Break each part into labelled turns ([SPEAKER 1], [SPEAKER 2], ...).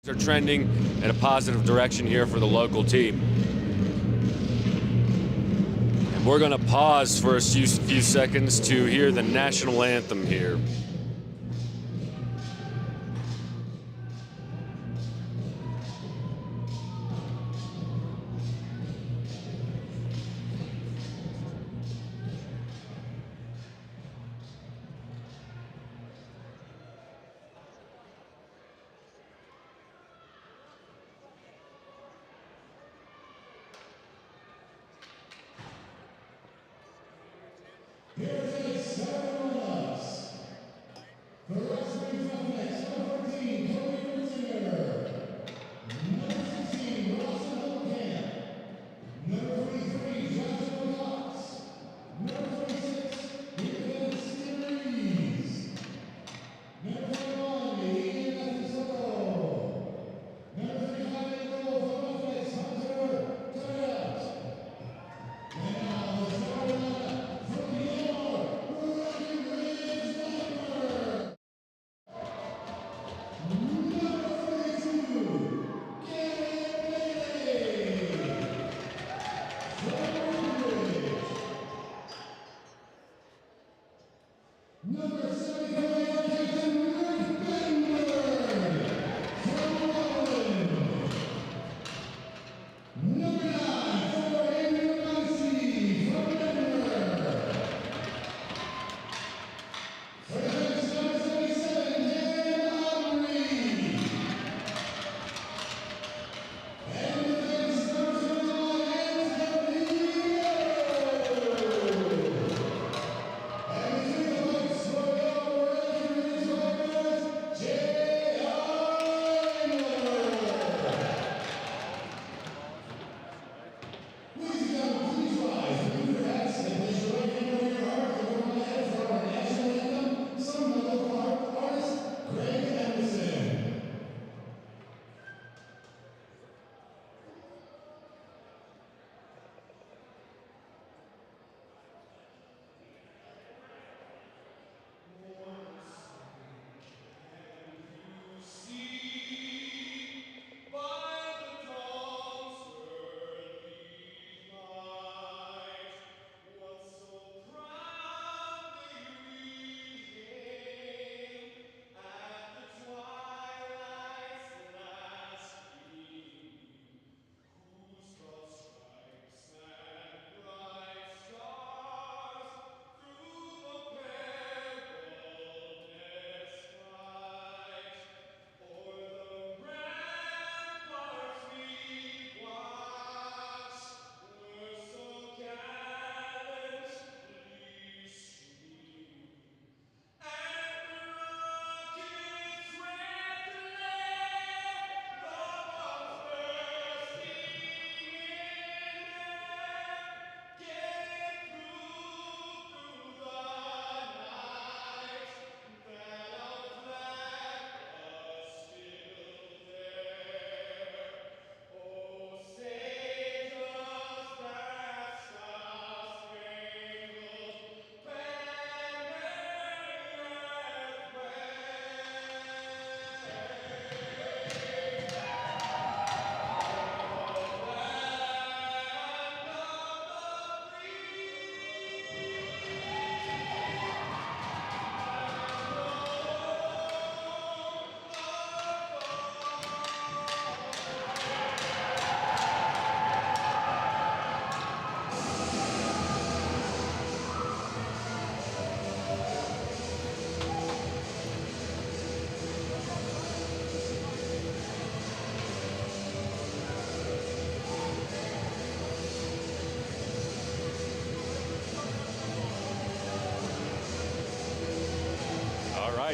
[SPEAKER 1] Are trending in a positive direction here for the local team. And we're going to pause for a few seconds to hear the national anthem here.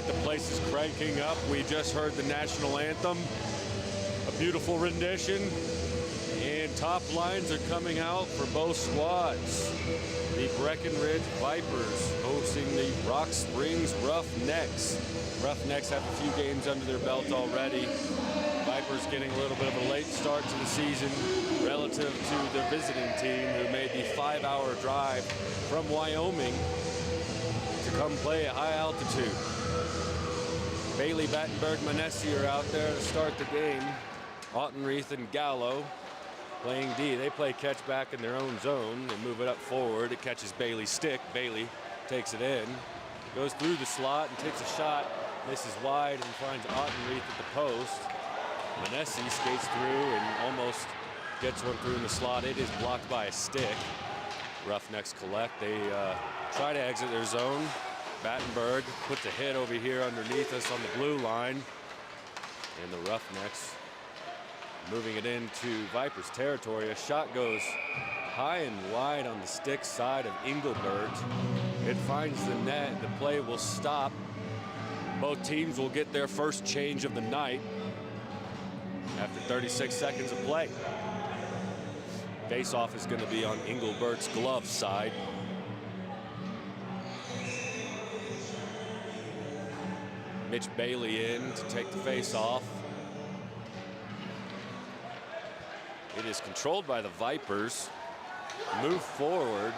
[SPEAKER 1] The place is cranking up. We just heard the national anthem, a beautiful rendition, and top lines are coming out for both squads. The Breckenridge Vipers hosting the Rock Springs Roughnecks. Roughnecks have a few games under their belt already. Vipers getting a little bit of a late start to the season relative to their visiting team who made the 5-hour drive from Wyoming to come play at high altitude. Bailey, Batenburg, Monesi are out there to start the game. Ottenreith and Gallo playing D. They play catch back in their own zone. They move it up forward. It catches Bailey's stick. Bailey takes it in. Goes through the slot and takes a shot. Misses wide and finds Ottenreith at the post. Monesi skates through and almost gets one through in the slot. It is blocked by a stick. Roughnecks collect. They try to exit their zone. Batenburg puts a hit over here underneath us on the blue line. And the Roughnecks moving it into Vipers territory. A shot goes high and wide on the stick side of Engelbert. It finds the net. The play will stop. Both teams will get their first change of the night after 36 seconds of play. Face-off is going to be on Engelbert's glove side. Mitch Bailey in to take the face-off. It is controlled by the Vipers. Move forward.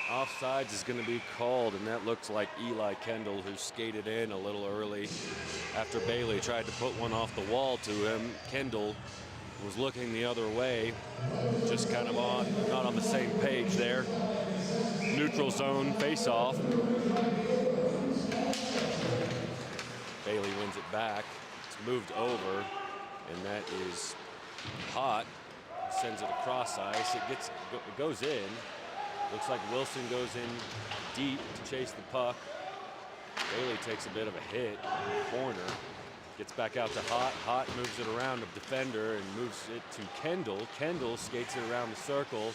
[SPEAKER 1] Offsides is going to be called, and that looks like Eli Kendall, who skated in a little early after Bailey tried to put one off the wall to him. Kendall was looking the other way, just kind of not on the same page there. Neutral zone face-off. Bailey wins it back. It's moved over, and that is Hott. Sends it across ice. It goes in. Looks like Wilson goes in deep to chase the puck. Bailey takes a bit of a hit in the corner. Gets back out to Hott. Hott moves it around the defender and moves it to Kendall. Kendall skates it around the circle,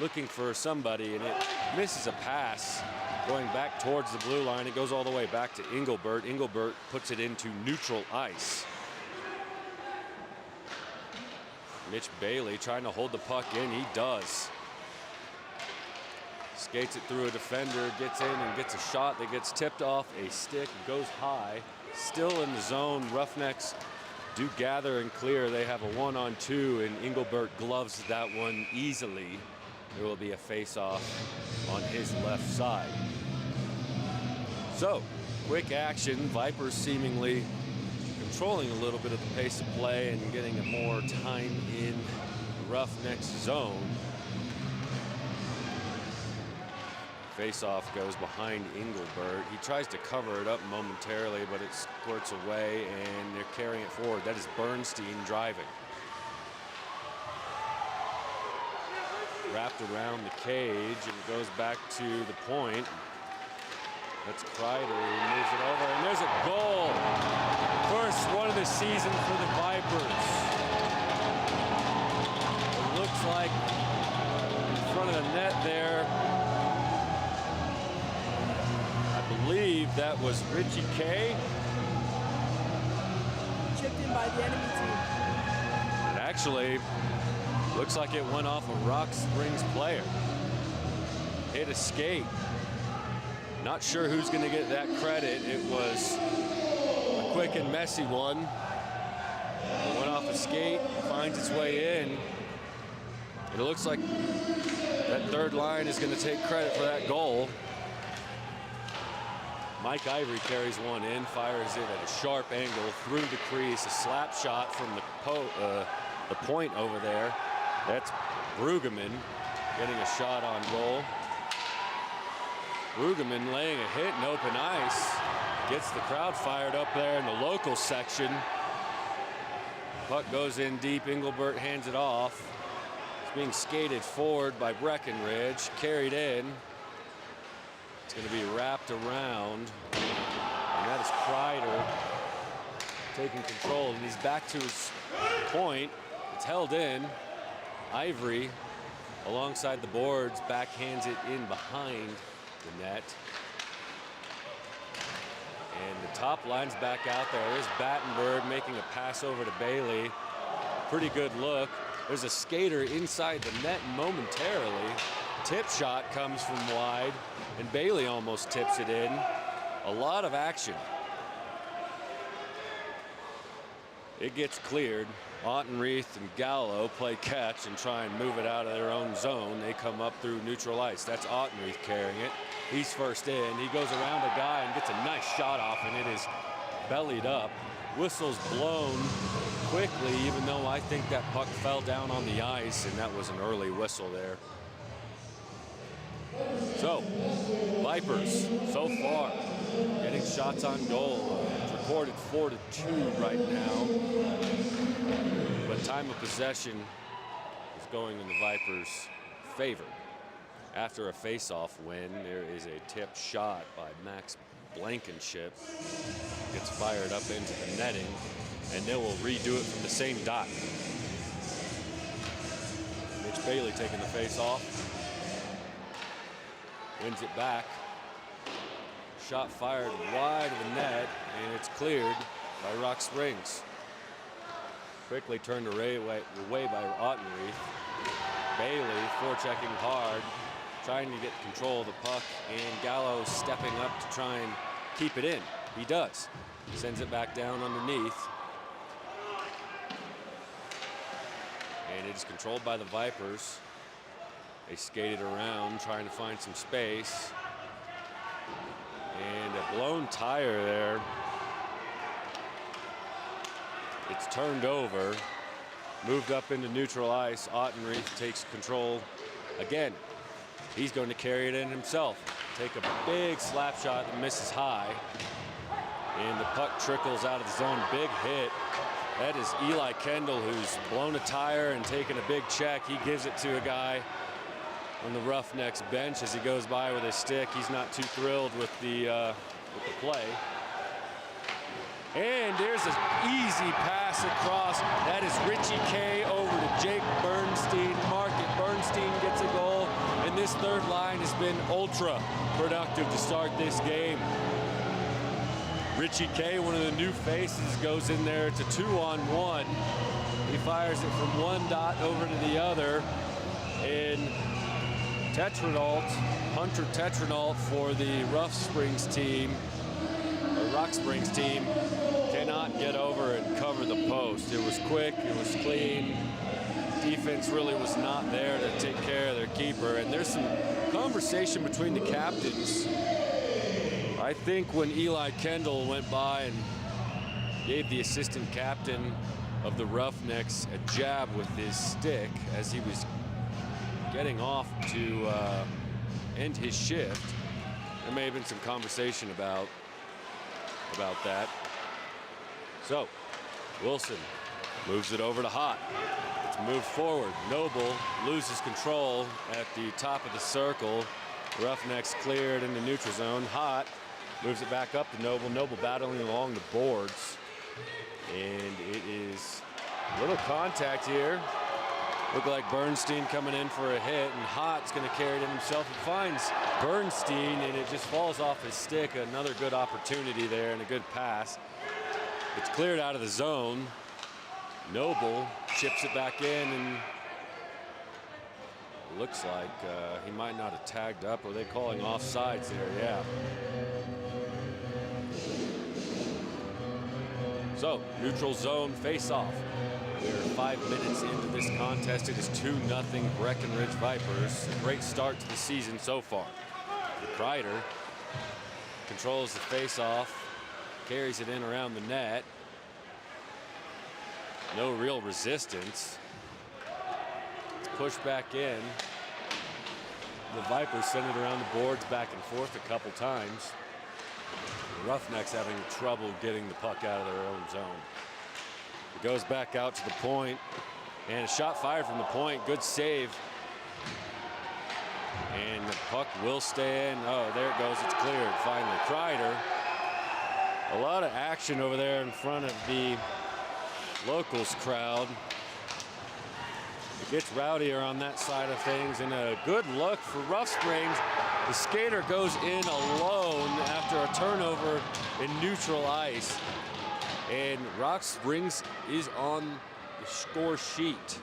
[SPEAKER 1] looking for somebody, and it misses a pass going back towards the blue line. It goes all the way back to Engelbert. Engelbert puts it into neutral ice. Mitch Bailey trying to hold the puck in. He does. Skates it through a defender, gets in and gets a shot that gets tipped off a stick, goes high. Still in the zone. Roughnecks do gather and clear. They have a 1-on-2, and Engelbert gloves that one easily. There will be a face-off on his left side. So, quick action. Vipers seemingly controlling a little bit of the pace of play and getting more time in the Roughnecks zone. Face-off goes behind Engelbert. He tries to cover it up momentarily, but it squirts away, and they're carrying it forward. That is Bernstein driving. Wrapped around the cage, and it goes back to the point. That's Kreider who moves it over, and there's a goal. First one of the season for the Vipers. It looks like in front of the net there. I believe that was Richie K.
[SPEAKER 2] Chipped in by the enemy team.
[SPEAKER 1] It actually looks like it went off a Rock Springs player. Hit a skate. Not sure who's going to get that credit. It was a quick and messy one. It went off a skate, finds its way in. And it looks like that third line is going to take credit for that goal. Mike Ivory carries one in, fires it at a sharp angle through the crease. A slap shot from the point over there. That's Brueggemann getting a shot on goal. Brueggemann laying a hit in open ice. Gets the crowd fired up there in the local section. Puck goes in deep. Engelbert hands it off. It's being skated forward by Breckenridge. Carried in. It's going to be wrapped around. And that is Kreider taking control. And he's back to his point. It's held in. Ivory alongside the boards backhands it in behind the net. And the top line's back out there. There's Batenburg making a pass over to Bailey. Pretty good look. There's a skater inside the net momentarily. Tip shot comes from wide, and Bailey almost tips it in. A lot of action. It gets cleared. Ottenreith and Gallo play catch and try and move it out of their own zone. They come up through neutral ice. That's Ottenreith carrying it. He's first in. He goes around a guy and gets a nice shot off, and it is bellied up. Whistle's blown quickly, even though I think that puck fell down on the ice, and that was an early whistle there. So, Vipers, so far, getting shots on goal. It's recorded 4-2 right now. But time of possession is going in the Vipers' favor. After a face-off win, there is a tip shot by Max Blankenship. Gets fired up into the netting, and they will redo it from the same dot. Mitch Bailey taking the face-off. Wins it back. Shot fired wide of the net, and it's cleared by Rock Springs. Quickly turned away by Ottenreith. Bailey forechecking hard, trying to get control of the puck, and Gallo stepping up to try and keep it in. He does. Sends it back down underneath. And it is controlled by the Vipers. They skated around trying to find some space. And a blown tire there. It's turned over. Moved up into neutral ice. Ottenreith takes control again. He's going to carry it in himself. Take a big slap shot that misses high. And the puck trickles out of the zone. Big hit. That is Eli Kendall, who's blown a tire and taken a big check. He gives it to a guy on the Roughnecks bench as he goes by with his stick. He's not too thrilled with the play. And there's an easy pass across. That is Richie K over to Jake Bernstein. Market Bernstein gets a goal, and this third line has been ultra productive to start this game. Richie K, one of the new faces, goes in there to 2-on-1. He fires it from one dot over to the other, and Hunter Tetranault for the Rock Springs team, cannot get over and cover the post. It was quick, it was clean. Defense really was not there to take care of their keeper, and there's some conversation between the captains. I think when Eli Kendall went by and gave the assistant captain of the Roughnecks a jab with his stick as he was getting off to end his shift, there may have been some conversation about that. So Wilson moves it over to Hott. It's moved forward. Noble loses control at the top of the circle. Roughnecks cleared into neutral zone. Hott moves it back up to Noble. Noble battling along the boards. And it is a little contact here. Look like Bernstein coming in for a hit, and Hott's going to carry it in himself. He finds Bernstein, and it just falls off his stick. Another good opportunity there and a good pass. It's cleared out of the zone. Noble chips it back in, and it looks like he might not have tagged up. Are they calling offsides there? Yeah. So, neutral zone face-off. We're 5 minutes into this contest. It is 2-0 Breckenridge Vipers. A great start to the season so far. Kreider controls the face-off, carries it in around the net. No real resistance. It's pushed back in. The Vipers send it around the boards back and forth a couple times. The Roughnecks having trouble getting the puck out of their own zone. It goes back out to the point, and a shot fired from the point. Good save. And the puck will stay in. Oh, there it goes. It's cleared finally. Kreider. A lot of action over there in front of the locals crowd. It gets rowdier on that side of things, and a good look for Rough Springs. The skater goes in alone after a turnover in neutral ice. And Rock Springs is on the score sheet.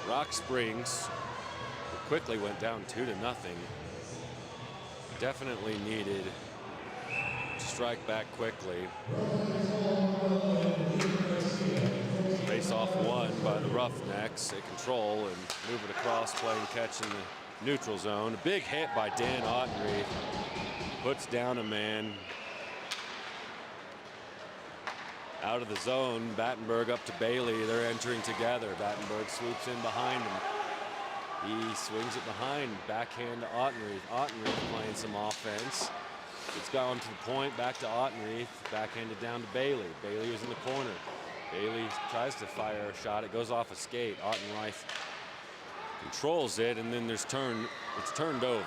[SPEAKER 1] Rock Springs quickly went down 2-0. Definitely needed to strike back quickly. Face off won by the Roughnecks. They control and move it across, playing catch in the neutral zone. A big hit by Dan Ottenreith. Puts down a man. Out of the zone, Batenburg up to Bailey. They're entering together. Batenburg swoops in behind him. He swings it behind, backhand to Ottenreith. Ottenreith playing some offense. It's gone to the point, back to Ottenreith, backhanded down to Bailey. Bailey was in the corner. Bailey tries to fire a shot. It goes off a skate. Ottenreith controls it, and then it's turned over.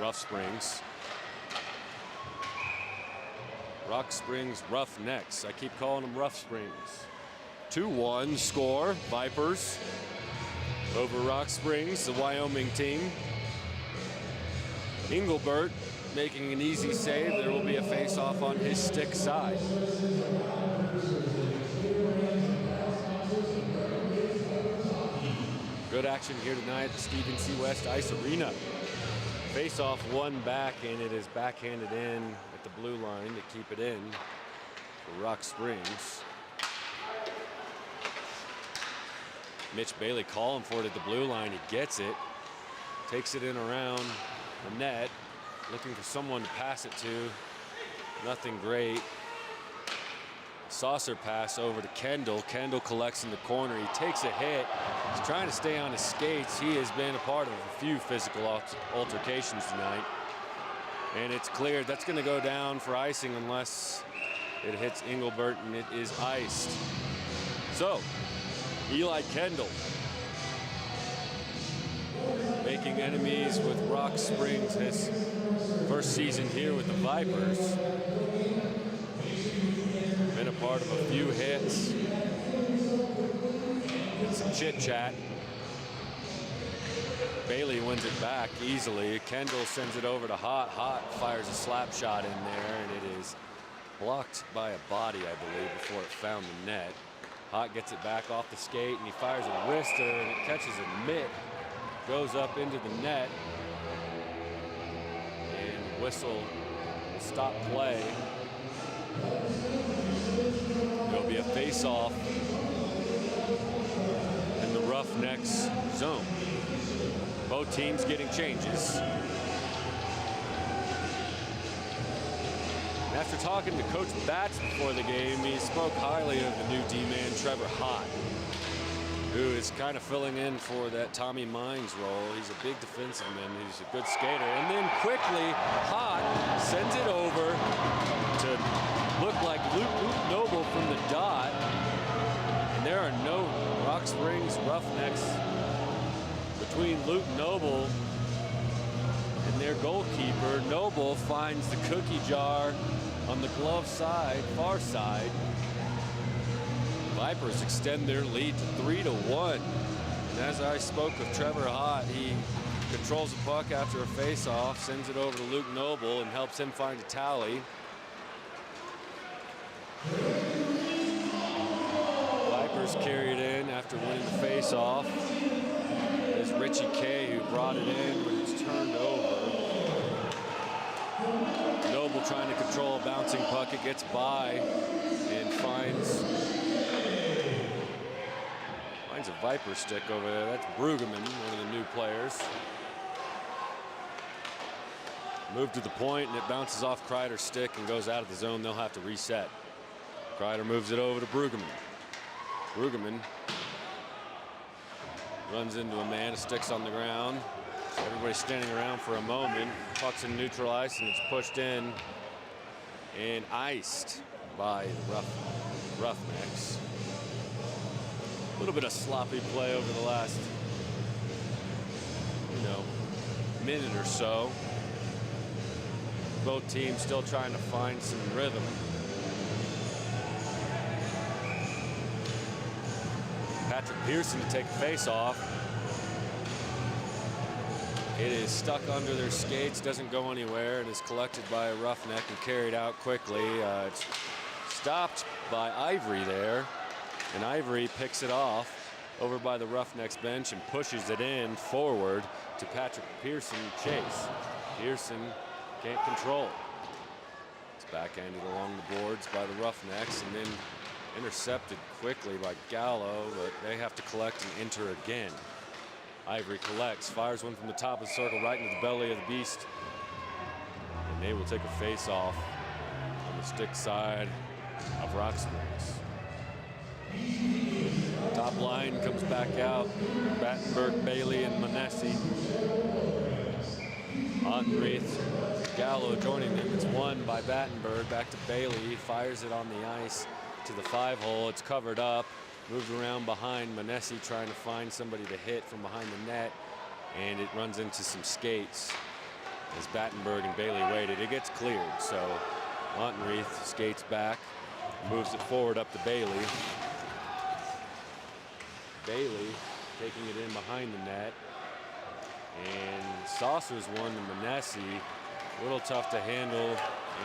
[SPEAKER 1] Rough Springs. Rock Springs Roughnecks. I keep calling them Rough Springs. 2-1 score, Vipers over Rock Springs, the Wyoming team. Engelbert making an easy save. There will be a face-off on his stick side. Good action here tonight at the Stephen C. West Ice Arena. Face-off one back, and it is backhanded in at the blue line to keep it in for Rock Springs. Mitch Bailey calling for it at the blue line. He gets it, takes it in around the net, looking for someone to pass it to. Nothing great. Saucer pass over to Kendall. Kendall collects in the corner. He takes a hit. He's trying to stay on his skates. He has been a part of a few physical altercations tonight. And it's cleared. That's going to go down for icing unless it hits Engelbert, and it is iced. So, Eli Kendall making enemies with Rock Springs his first season here with the Vipers. Been a part of a few hits and some chit chat. Bailey wins it back easily. Kendall sends it over to Hott. Hott fires a slap shot in there, and it is blocked by a body, I believe, before it found the net. Hott gets it back off the skate, and he fires a wrister, and it catches a mitt, goes up into the net, and whistle will stop play. There'll be a face-off in the Roughnecks zone. Both teams getting changes. After talking to Coach Batts before the game, he spoke highly of the new D-man, Trevor Hott, who is kind of filling in for that Tommy Mines role. He's a big defensive man. He's a good skater. And then quickly, Hott sends it over to look like Luke Noble from the dot. And there are no Rock Springs Roughnecks between Luke Noble and their goalkeeper. Noble finds the cookie jar on the glove side, far side. Vipers extend their lead to 3-1. And as I spoke with Trevor Hott, he controls the puck after a face-off, sends it over to Luke Noble, and helps him find a tally. Vipers carry it in after winning the face-off. It's Richie Kay who brought it in, but it's turned over. Noble trying to control a bouncing puck. It gets by and finds a Viper stick over there. That's Brueggemann, one of the new players. Moved to the point, and it bounces off Kreider's stick and goes out of the zone. They'll have to reset. Kreider moves it over to Brueggemann. Brueggemann runs into a man, sticks on the ground. Everybody's standing around for a moment. Puck's in neutral ice, and it's pushed in and iced by the Roughnecks. A little bit of sloppy play over the last, minute or so. Both teams still trying to find some rhythm. Patrick Pearson to take a face-off. It is stuck under their skates, doesn't go anywhere, and is collected by a Roughneck and carried out quickly. It's stopped by Ivory there, and Ivory picks it off over by the Roughnecks bench and pushes it in forward to Patrick Pearson chase. Pearson can't control it. It's backhanded along the boards by the Roughnecks and then intercepted quickly by Gallo, but they have to collect and enter again. Ivory collects, fires one from the top of the circle right into the belly of the beast. And they will take a face-off on the stick side of Rock Springs. Top line comes back out. Batenburg, Bailey, and Monesi. Ottenreith, Gallo joining them. It's won by Batenburg. Back to Bailey. He fires it on the ice to the 5-hole. It's covered up. Moved around behind Monesi, trying to find somebody to hit from behind the net. And it runs into some skates as Batenburg and Bailey waited. It gets cleared, so Ottenreith skates back, moves it forward up to Bailey. Bailey taking it in behind the net. And saucers one to Monesi. A little tough to handle,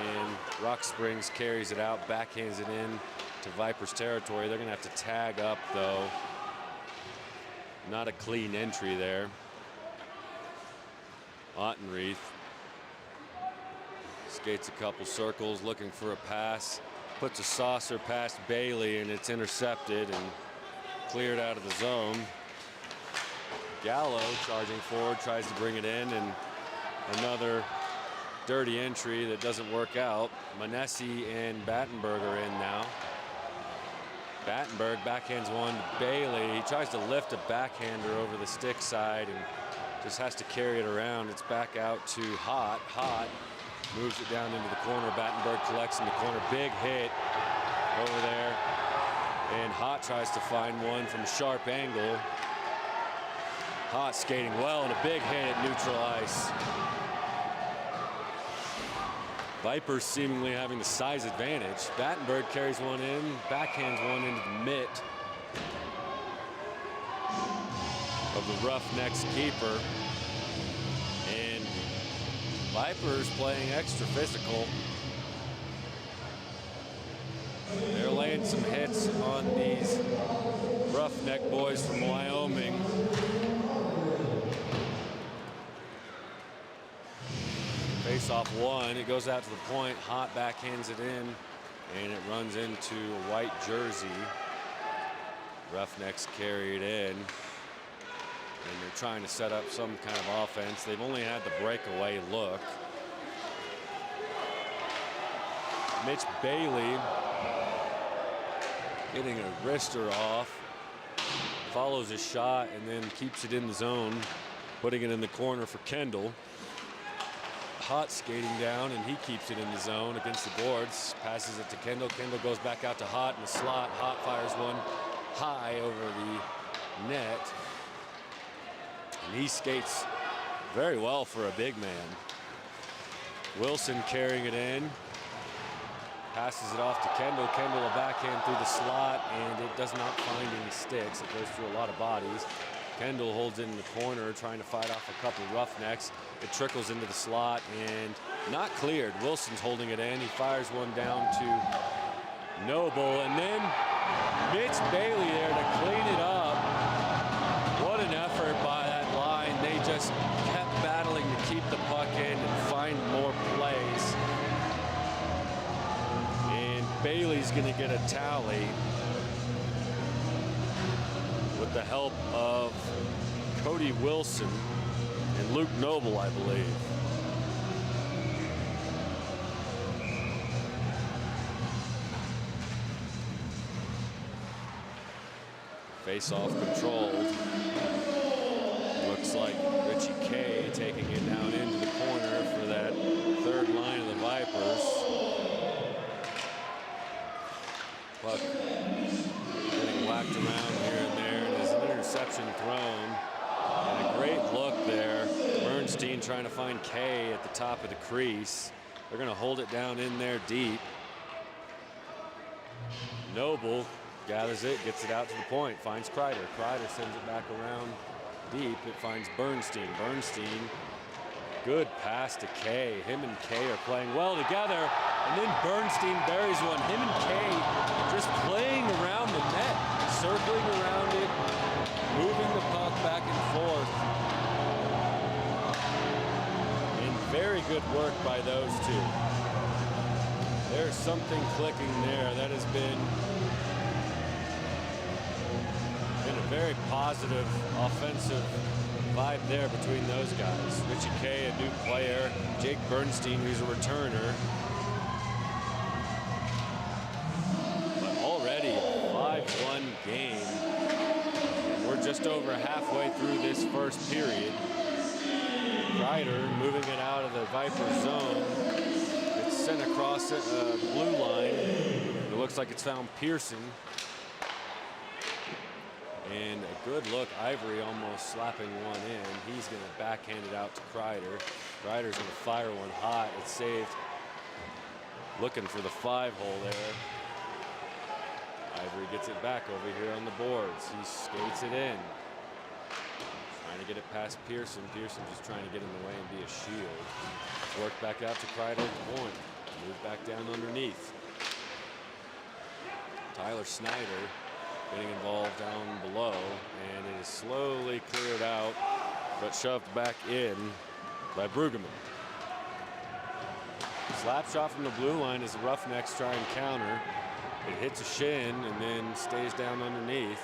[SPEAKER 1] and Rock Springs carries it out, backhands it in to Vipers territory. They're gonna have to tag up though. Not a clean entry there. Ottenreith skates a couple circles looking for a pass, puts a saucer past Bailey, and it's intercepted and cleared out of the zone. Gallo charging forward, tries to bring it in, and another dirty entry that doesn't work out. Monesi and Batenburg are in now. Batenburg backhands one to Bailey. He tries to lift a backhander over the stick side and just has to carry it around. It's back out to Hott. Hott moves it down into the corner. Batenburg collects in the corner. Big hit over there. And Hott tries to find one from a sharp angle. Hott skating well, and a big hit at neutral ice. Vipers seemingly having the size advantage. Batenburg carries one in, backhands one into the mitt of the Roughnecks keeper. And Vipers playing extra physical. They're laying some hits on these Roughneck boys from Wyoming. Face-off one, it goes out to the point. Hott backhands it in, and it runs into a white jersey. Roughnecks carry it in, and they're trying to set up some kind of offense. They've only had the breakaway look. Mitch Bailey getting a wrister off, follows his shot, and then keeps it in the zone, putting it in the corner for Kendall. Hott skating down, and he keeps it in the zone against the boards. Passes it to Kendall. Kendall goes back out to Hott in the slot. Hott fires one high over the net. And he skates very well for a big man. Wilson carrying it in. Passes it off to Kendall. Kendall a backhand through the slot, and it does not find any sticks. It goes through a lot of bodies. Kendall holds it in the corner, trying to fight off a couple Roughnecks. It trickles into the slot and not cleared. Wilson's holding it in. He fires one down to Noble, and then Mitch Bailey there to clean it up. What an effort by that line. They just kept battling to keep the puck in and find more plays. And Bailey's going to get a tally with the help of Cody Wilson and Luke Noble, I believe. Face-off controlled. Looks like Richie Kay taking it down into the corner for that third line of the Vipers. Puck getting whacked around here and there, and there's an interception thrown. And a great look there. Bernstein trying to find Kay at the top of the crease. They're going to hold it down in there deep. Noble gathers it, gets it out to the point, finds Kreider. Kreider sends it back around deep. It finds Bernstein. Bernstein, good pass to Kay. Him and Kay are playing well together. And then Bernstein buries one. Him and Kay just playing around the net, circling around it, moving the puck back and forth. And very good work by those two. There's something clicking there. That has been a very positive offensive vibe there between those guys. Richie Kay, a new player. Jake Bernstein, who's a returner. But already a 5-1 game. We're just over halfway through this first period. Ryder moving it out of the Viper zone. It's sent across the blue line. It looks like it's found Pearson. And a good look, Ivory almost slapping one in. He's going to backhand it out to Kreider. Kreider's going to fire one hot. It's saved. Looking for the 5-hole there. Ivory gets it back over here on the boards. He skates it in. Trying to get it past Pearson. Pearson just trying to get in the way and be a shield. Work back out to Kreider at the point. Move back down underneath. Tyler Snyder getting involved down below, and it is slowly cleared out, but shoved back in by Brueggemann. Slap shot from the blue line as the Roughnecks try and counter. It hits a shin and then stays down underneath.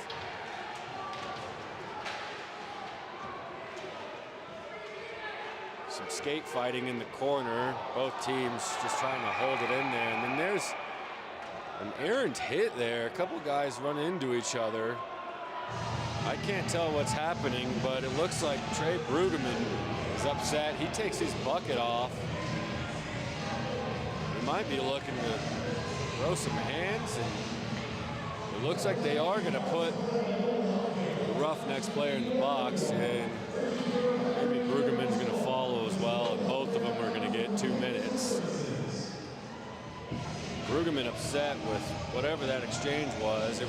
[SPEAKER 1] Some skate fighting in the corner. Both teams just trying to hold it in there. And then there's an errant hit there. A couple guys run into each other. I can't tell what's happening, but it looks like Trey Brueggemann is upset. He takes his bucket off. He might be looking to throw some hands, and it looks like they are going to put the Roughnecks player in the box, and maybe Brueggemann's going to follow as well, and both of them are going to get 2 minutes. Brueggemann upset with whatever that exchange was. It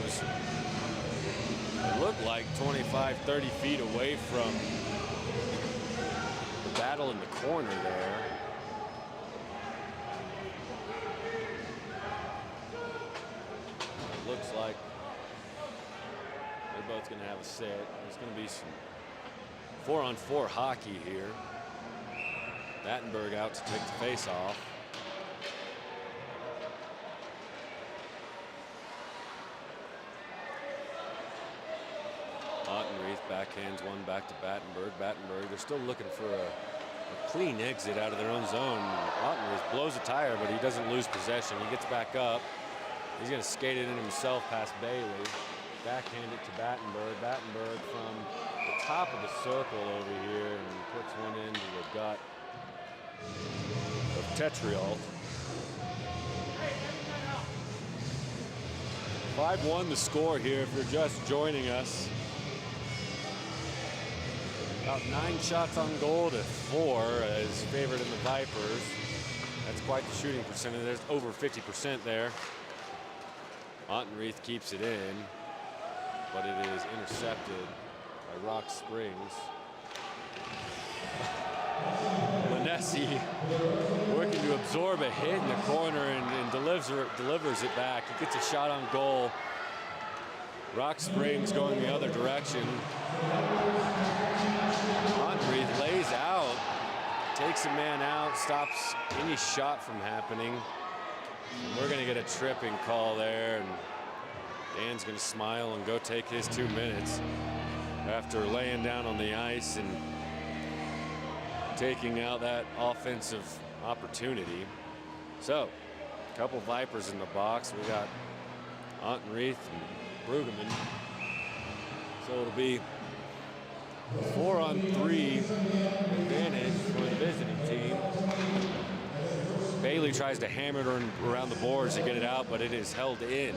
[SPEAKER 1] looked like 25, 30 feet away from the battle in the corner there. It looks like they're both going to have a set. There's going to be some 4-on-4 hockey here. Batenburg out to take the face off. Backhands one back to Batenburg. Batenburg, they're still looking for a clean exit out of their own zone. Ottenreith blows a tire, but he doesn't lose possession. He gets back up. He's going to skate it in himself past Bailey. Backhand it to Batenburg. Batenburg from the top of the circle over here and puts one into the gut of Tetriol. 5-1 the score here if you're just joining us. About 9 shots on goal to 4 as favored in the Vipers. That's quite the shooting percentage. There's over 50% there. Ottenreith keeps it in, but it is intercepted by Rock Springs. Monesi working to absorb a hit in the corner and delivers it back. He gets a shot on goal. Rock Springs going the other direction. Ottenreith lays out, takes a man out, stops any shot from happening. And we're going to get a tripping call there, and Dan's going to smile and go take his 2 minutes after laying down on the ice and taking out that offensive opportunity. So, a couple Vipers in the box. We got Ottenreith and Brueggemann. So it'll be a 4-on-3 advantage for the visiting team. Bailey tries to hammer it around the boards to get it out, but it is held in.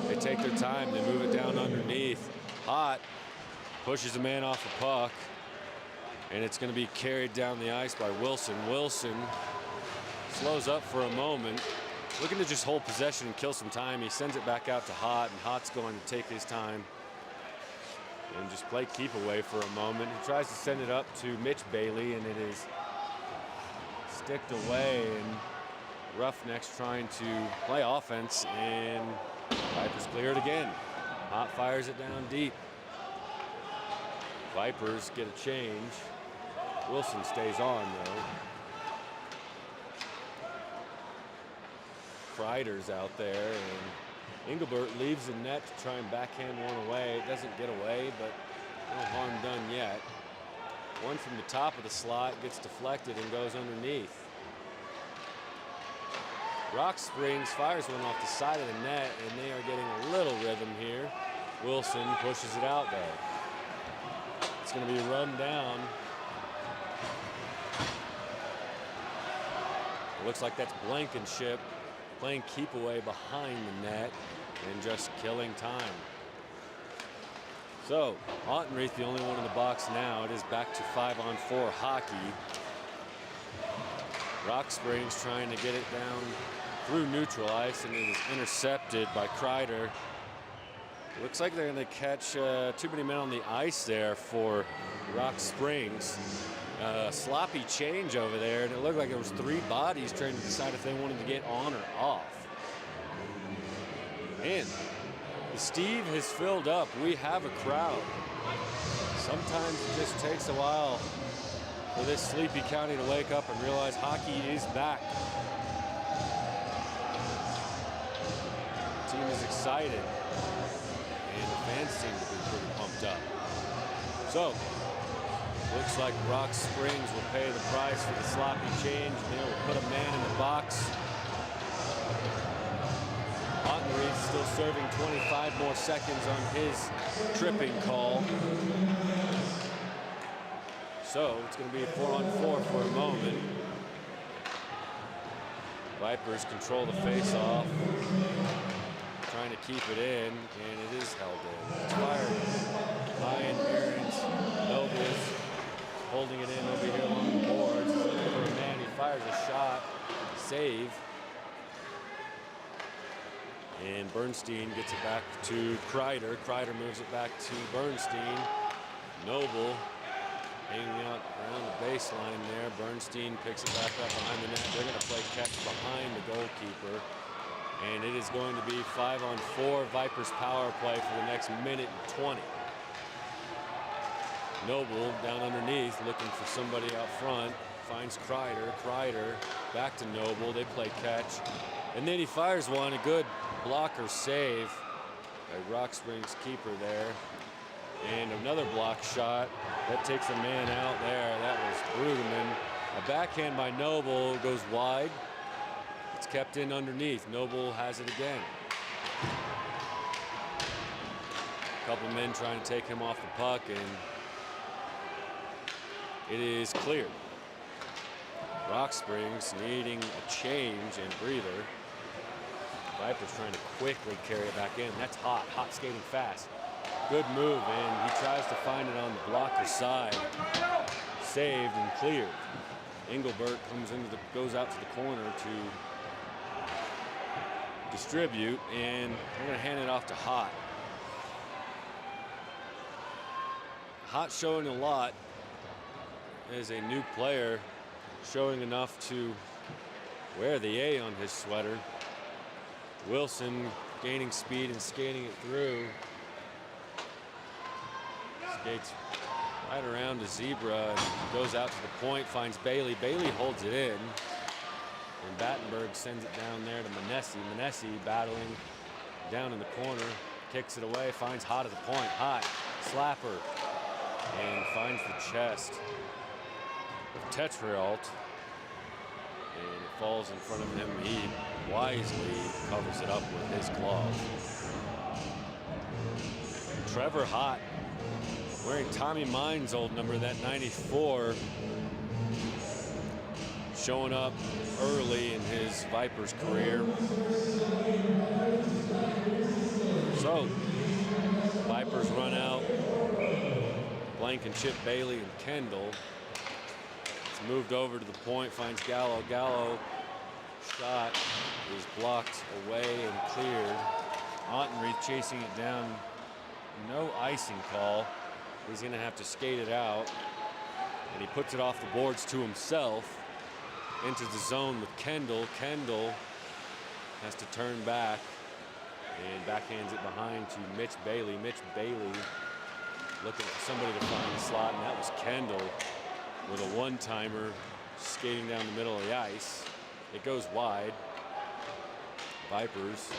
[SPEAKER 1] They take their time. They move it down underneath. Hott pushes a man off the puck, and it's going to be carried down the ice by Wilson. Wilson slows up for a moment, looking to just hold possession and kill some time. He sends it back out to Hott, and Hott's going to take his time and just play keep away for a moment. He tries to send it up to Mitch Bailey, and it is sticked away, and Roughnecks trying to play offense, and Vipers clear it again. Hott fires it down deep. Vipers get a change. Wilson stays on though. Kreider's out there, and Engelbert leaves the net to try and backhand one away. It doesn't get away, but no harm done yet. One from the top of the slot gets deflected and goes underneath. Rock Springs fires one off the side of the net, and they are getting a little rhythm here. Wilson pushes it out though. It's going to be run down. It looks like that's Blankenship playing keep away behind the net and just killing time. So Ottenreith the only one in the box now. It is back to 5-on-4 hockey. Rock Springs trying to get it down through neutral ice, and it is intercepted by Kreider. Looks like they're going to catch too many men on the ice there for Rock Springs. Sloppy change over there, and it looked like there was 3 bodies trying to decide if they wanted to get on or off. And the Steve has filled up. We have a crowd. Sometimes it just takes a while for this sleepy county to wake up and realize hockey is back. The team is excited, and the fans seem to be pretty pumped up. So, looks like Rock Springs will pay the price for the sloppy change. They will put a man in the box. Ottenreith still serving 25 more seconds on his tripping call. So it's going to be a 4-on-4 for a moment. Vipers control the face-off, trying to keep it in, and it is held in. It's fired by Aaron's. Nobles holding it in over here along the boards. He's looking for a man. He fires a shot. Save. And Bernstein gets it back to Kreider. Kreider moves it back to Bernstein. Noble hanging out around the baseline there. Bernstein picks it back up behind the net. They're going to play catch behind the goalkeeper. And it is going to be 5-on-4 Vipers power play for the next minute and 20. Noble down underneath looking for somebody out front. Finds Kreider. Kreider back to Noble. They play catch. And then he fires one. A good blocker save by Rock Springs keeper there. And another block shot. That takes a man out there. That was Brueggemann. A backhand by Noble goes wide. It's kept in underneath. Noble has it again. A couple men trying to take him off the puck, and it is cleared. Rock Springs needing a change and breather. Vipers trying to quickly carry it back in. That's Hott. Hott skating fast. Good move, and he tries to find it on the blocker side. Saved and cleared. Engelbert goes out to the corner to distribute, and we're going to hand it off to Hott. Hott showing a lot as a new player, showing enough to wear the A on his sweater. Wilson gaining speed and skating it through. Skates right around to Zebra and goes out to the point, finds Bailey. Bailey holds it in. And Batenburg sends it down there to Monesi. Monesi battling down in the corner, kicks it away, finds Hott at the point. Hott, slapper, and finds the chest of Tetraalt. And it falls in front of him. He wisely covers it up with his glove. Trevor Hott, wearing Tommy Mine's old number, that 94, showing up early in his Vipers career. So, Vipers run out. Blankenship, Bailey, and Kendall. It's moved over to the point, finds Gallo. Gallo shot is blocked away and cleared. Ottenreith chasing it down. No icing call. He's going to have to skate it out. And he puts it off the boards to himself. Into the zone with Kendall. Kendall has to turn back and backhands it behind to Mitch Bailey. Mitch Bailey looking for somebody to find the slot, and that was Kendall with a one-timer skating down the middle of the ice. It goes wide. Vipers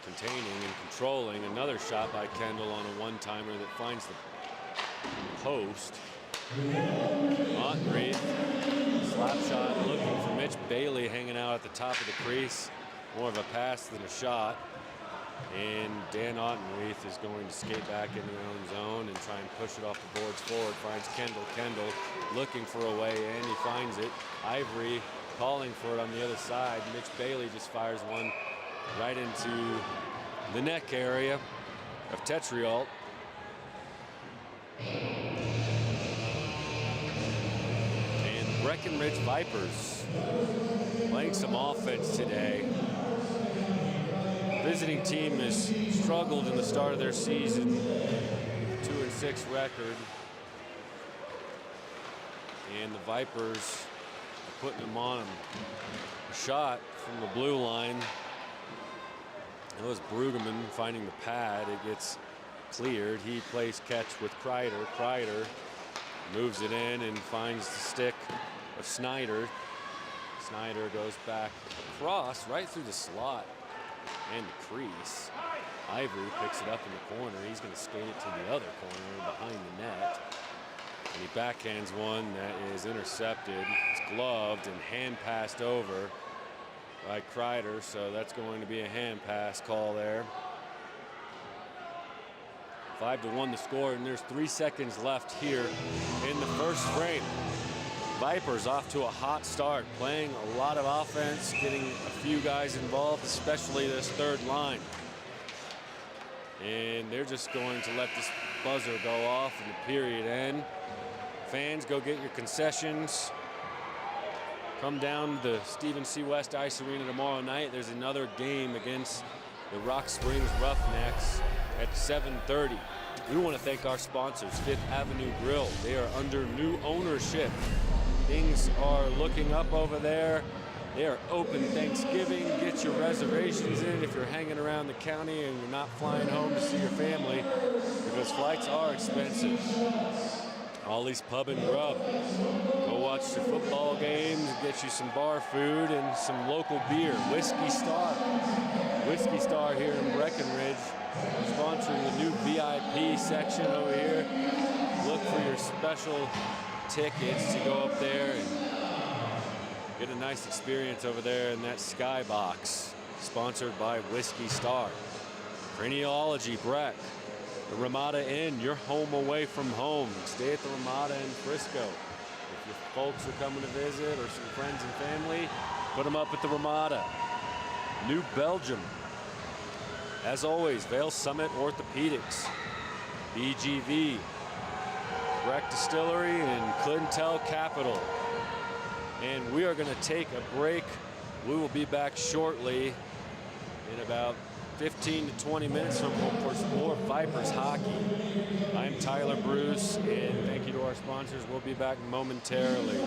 [SPEAKER 1] containing and controlling. Another shot by Kendall on a one-timer that finds the post. Ottenreith, slap shot looking for Mitch Bailey, hanging out at the top of the crease. More of a pass than a shot. And Dan Ottenreith is going to skate back into their own zone and try and push it off the boards forward. Finds Kendall. Kendall looking for a way in. He finds it. Ivory calling for it on the other side. Mitch Bailey just fires one right into the neck area of Tetriol. And the Breckenridge Vipers playing some offense today. Visiting team has struggled in the start of their season, 2-6 record. And the Vipers are putting them on them. A shot from the blue line. It was Brueggemann finding the pad. It gets cleared. He plays catch with Kreider. Kreider moves it in and finds the stick of Snyder. Snyder goes back across right through the slot and the crease. Ivory picks it up in the corner. He's going to skate it to the other corner behind the net. And he backhands one that is intercepted. It's gloved and hand passed over by Kreider, so that's going to be a hand pass call there. 5-1 the score, and there's 3 seconds left here in the first frame. Vipers off to a hot start, playing a lot of offense, getting a few guys involved, especially this third line. And they're just going to let this buzzer go off and the period end. Fans, go get your concessions. Come down to the Stephen C. West Ice Arena tomorrow night. There's another game against the Rock Springs Roughnecks at 7:30. We want to thank our sponsors, Fifth Avenue Grill. They are under new ownership. Things are looking up over there. They are open Thanksgiving. Get your reservations in if you're hanging around the county and you're not flying home to see your family, because flights are expensive. Ollie's Pub and Grub. Go watch the football games, get you some bar food and some local beer. Whiskey Star here in Breckenridge, sponsoring the new VIP section over here. Look for your special tickets to go up there and get a nice experience over there in that skybox, sponsored by Whiskey Star. Craniology Breck. The Ramada Inn, your home away from home. Stay at the Ramada in Frisco. If your folks are coming to visit or some friends and family, put them up at the Ramada. New Belgium. As always, Vail-Summit Orthopaedics. BGV. Breckenridge Distillery and Cliintel Capital. And we are going to take a break. We will be back shortly in about 15 to 20 minutes from more Vipers hockey. I'm Tyler Bruce, and thank you to our sponsors. We'll be back momentarily.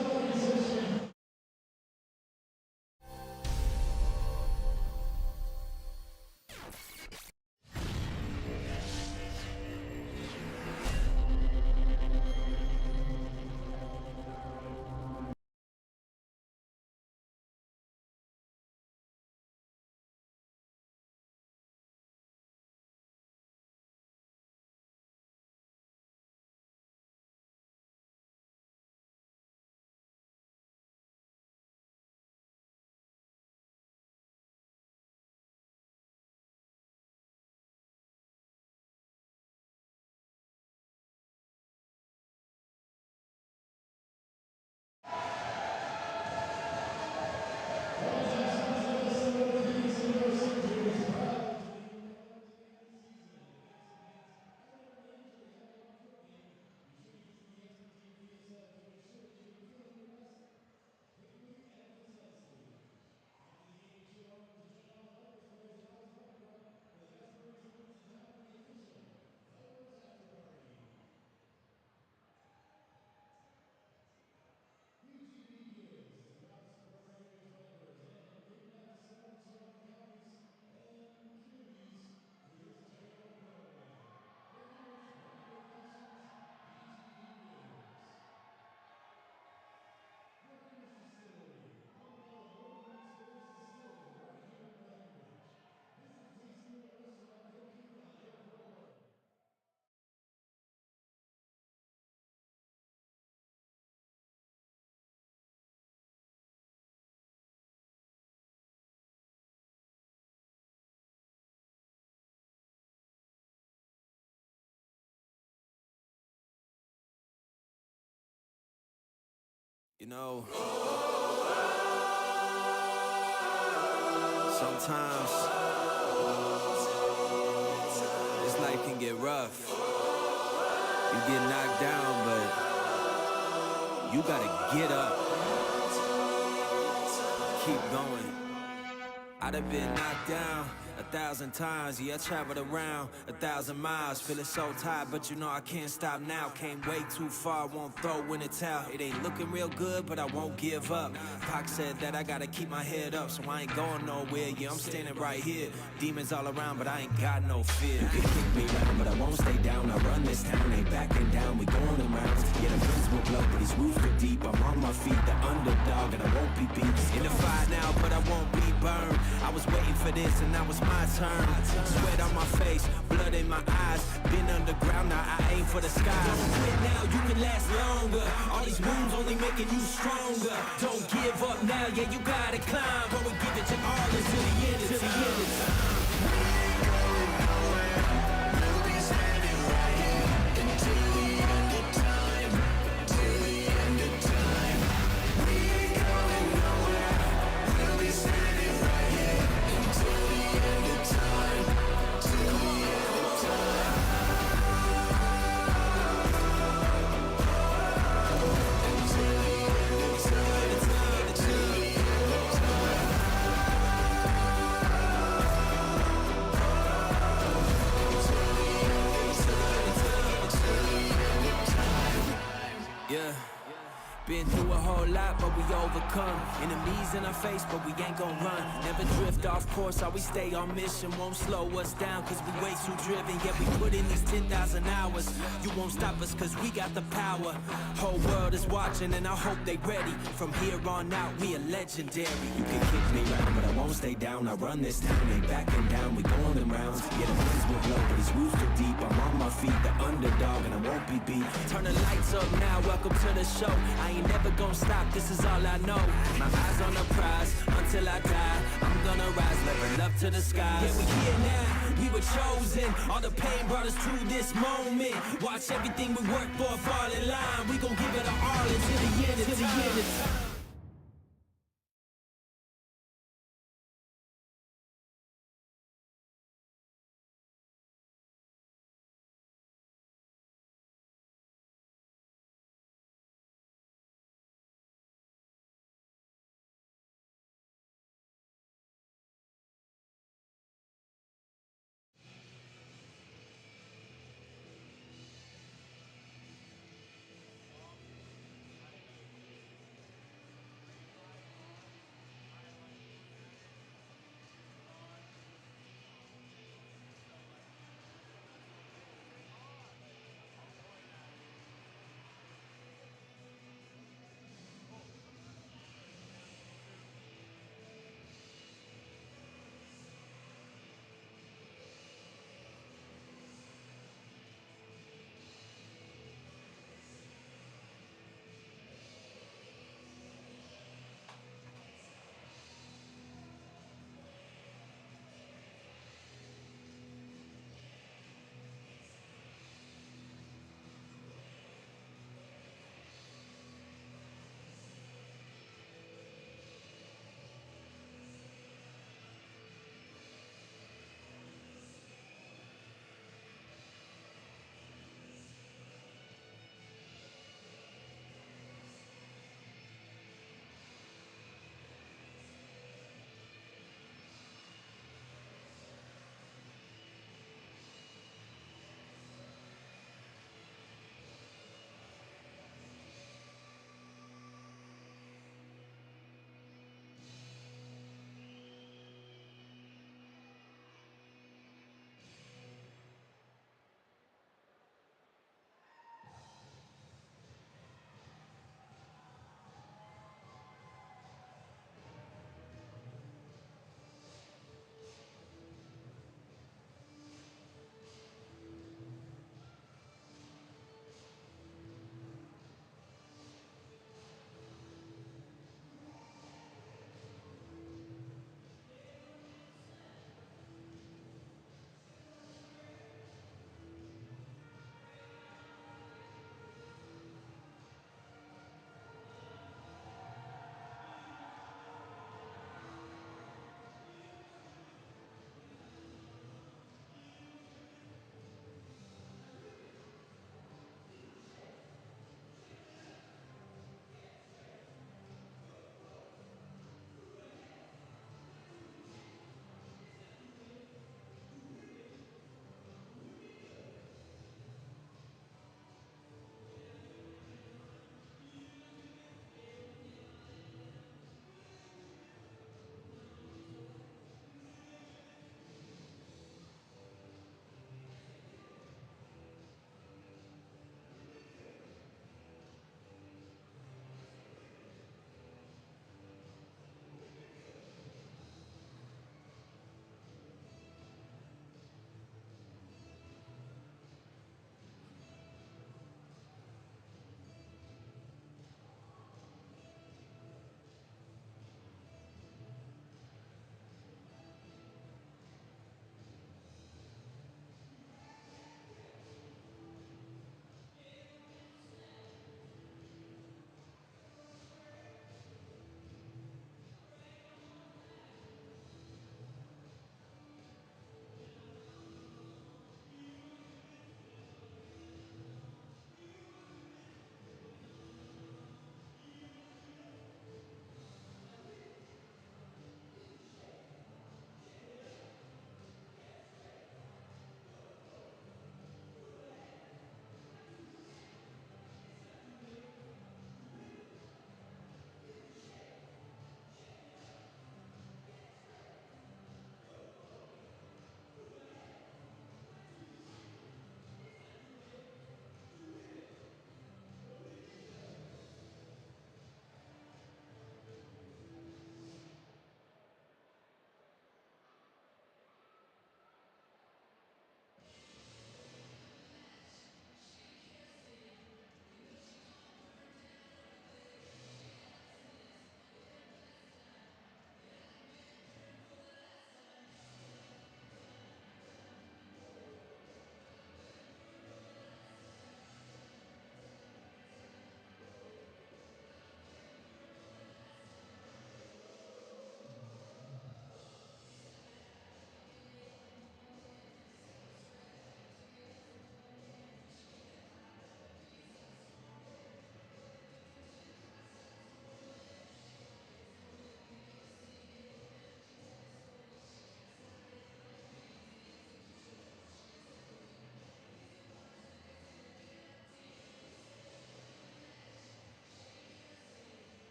[SPEAKER 3] You know, sometimes this life can get rough. You get knocked down, but you gotta get up. Keep going. I'd have been knocked down 1,000 times, yeah, I traveled around 1,000 miles, feeling so tired, but you know I can't stop now. Came way too far, won't throw in the towel. It ain't looking real good, but I won't give up. Pac said that I gotta keep my head up, so I ain't going nowhere. Yeah, I'm standing right here. Demons all around, but I ain't got no fear. You can kick me down, but I won't stay down. I run this town, ain't backing down. We going around. Yeah, the winds will blow, but these roots are deep. I'm on my feet, the underdog, and I won't be beat. In the fire now, but I won't be burned. I was waiting for this, and now it's my turn. Sweat on my face, blood in my eyes. Been underground, now I aim for the sky. Don't quit now, you can last longer. All these wounds only making you stronger. Don't give up now, yeah, you gotta climb. Go and give it your all until the end, until the end of time. We'll be standing right here until the end of time. Till the end of time. We ain't going nowhere. We'll be standing right here until the end of time. Till the end of time. Until the end of time. Until the end of time. Yeah. Been through a whole lot, but we overcome. Enemies in our face, but we ain't gon' run. Never drift off course, always stay on mission. Won't slow us down, cause we way too driven. Yeah, we put in these 10,000 hours. You won't stop us, cause we got the power. Whole world is watching, and I hope they ready. From here on out, we are legendary. You can kick me round, but I won't stay down. I run this town, ain't backing down. We going in rounds. Yeah, the winds will blow, but these roots are deep. I'm on my feet, the underdog, and I won't be beat. Turn the lights up now, welcome to the show. I ain't never gonna stop, this is all I know. My eyes on the prize, until I die. I'm gonna rise, level up to the skies. Yeah, we here now, we were chosen. All the pain brought us to this moment. Watch everything we work for fall in line. We gon' give it our all until the end of time.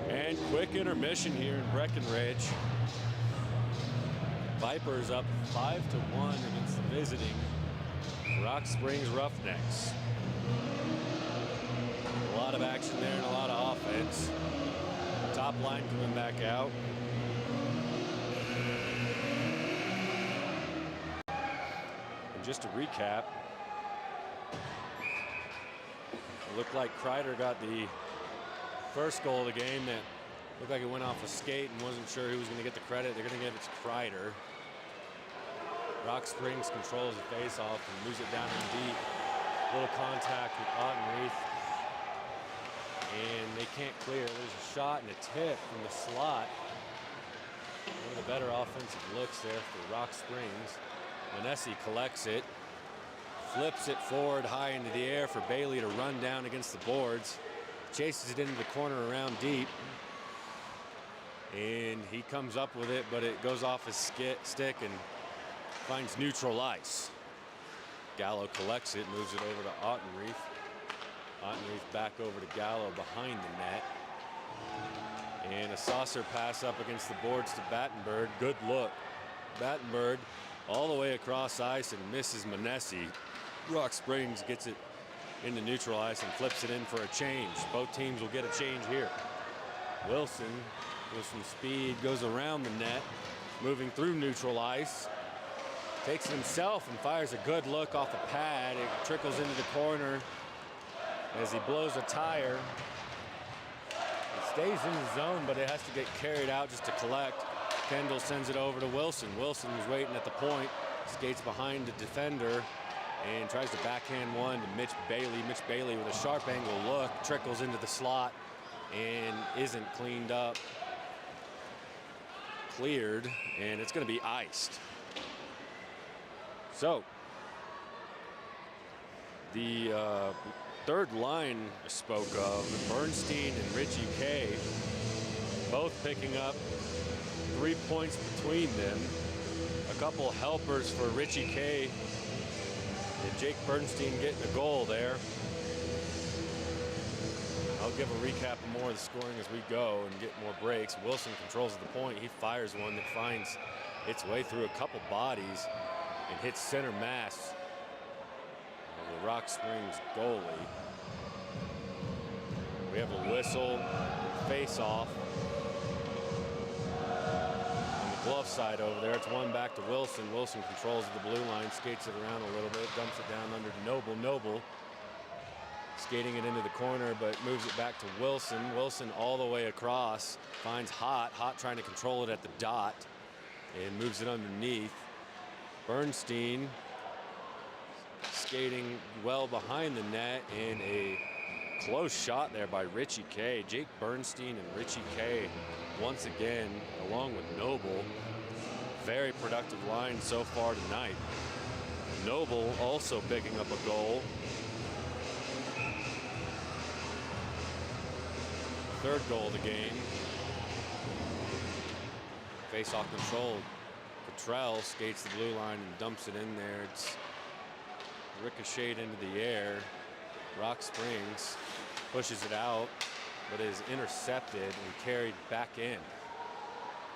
[SPEAKER 1] And quick intermission here in Breckenridge. Vipers up 5-1 against the visiting Rock Springs Roughnecks. A lot of action there and a lot of offense. Top line coming back out. And just to recap, it looked like Kreider got the first goal of the game. That looked like it went off a skate and wasn't sure who was going to get the credit. They're going to give it to Kreider. Rock Springs controls the face-off and moves it down in deep. Little contact with Ottenreith. And they can't clear. There's a shot and a tip from the slot. One of the better offensive looks there for Rock Springs. Monesi collects it. Flips it forward high into the air for Bailey to run down against the boards. Chases it into the corner around deep. And he comes up with it, but it goes off his stick and finds neutral ice. Gallo collects it, moves it over to Ottenreith. Ottenreith back over to Gallo behind the net. And a saucer pass up against the boards to Batenburg. Good look. Batenburg all the way across ice and misses Monesi. Rock Springs gets it into neutral ice and flips it in for a change. Both teams will get a change here. Wilson with some speed goes around the net, moving through neutral ice. Takes it himself and fires a good look off a pad. It trickles into the corner as he blows a tire. It stays in the zone, but it has to get carried out just to collect. Kendall sends it over to Wilson. Wilson was waiting at the point, skates behind the defender, and tries to backhand one to Mitch Bailey. Mitch Bailey with a sharp angle look, trickles into the slot and isn't cleaned up. Cleared, and it's going to be iced. So, the third line I spoke of, Bernstein and Richie K, both picking up 3 points between them. A couple helpers for Richie K. And Jake Bernstein getting a goal there. I'll give a recap of more of the scoring as we go and get more breaks. Wilson controls the point. He fires one that finds its way through a couple bodies and hits center mass of the Rock Springs goalie. We have a whistle, face off on the glove side over there. It's one back to Wilson. Wilson controls the blue line, skates it around a little bit, dumps it down under to Noble. Noble skating it into the corner, but moves it back to Wilson. Wilson all the way across, finds Hott. Hott trying to control it at the dot and moves it underneath. Bernstein skating well behind the net, and a close shot there by Richie K. Jake Bernstein and Richie K once again, along with Noble. Very productive line so far tonight. Noble also picking up a goal. Third goal of the game. Face-off control. Cottrell skates the blue line and dumps it in there. It's ricocheted into the air. Rock Springs pushes it out, but is intercepted and carried back in.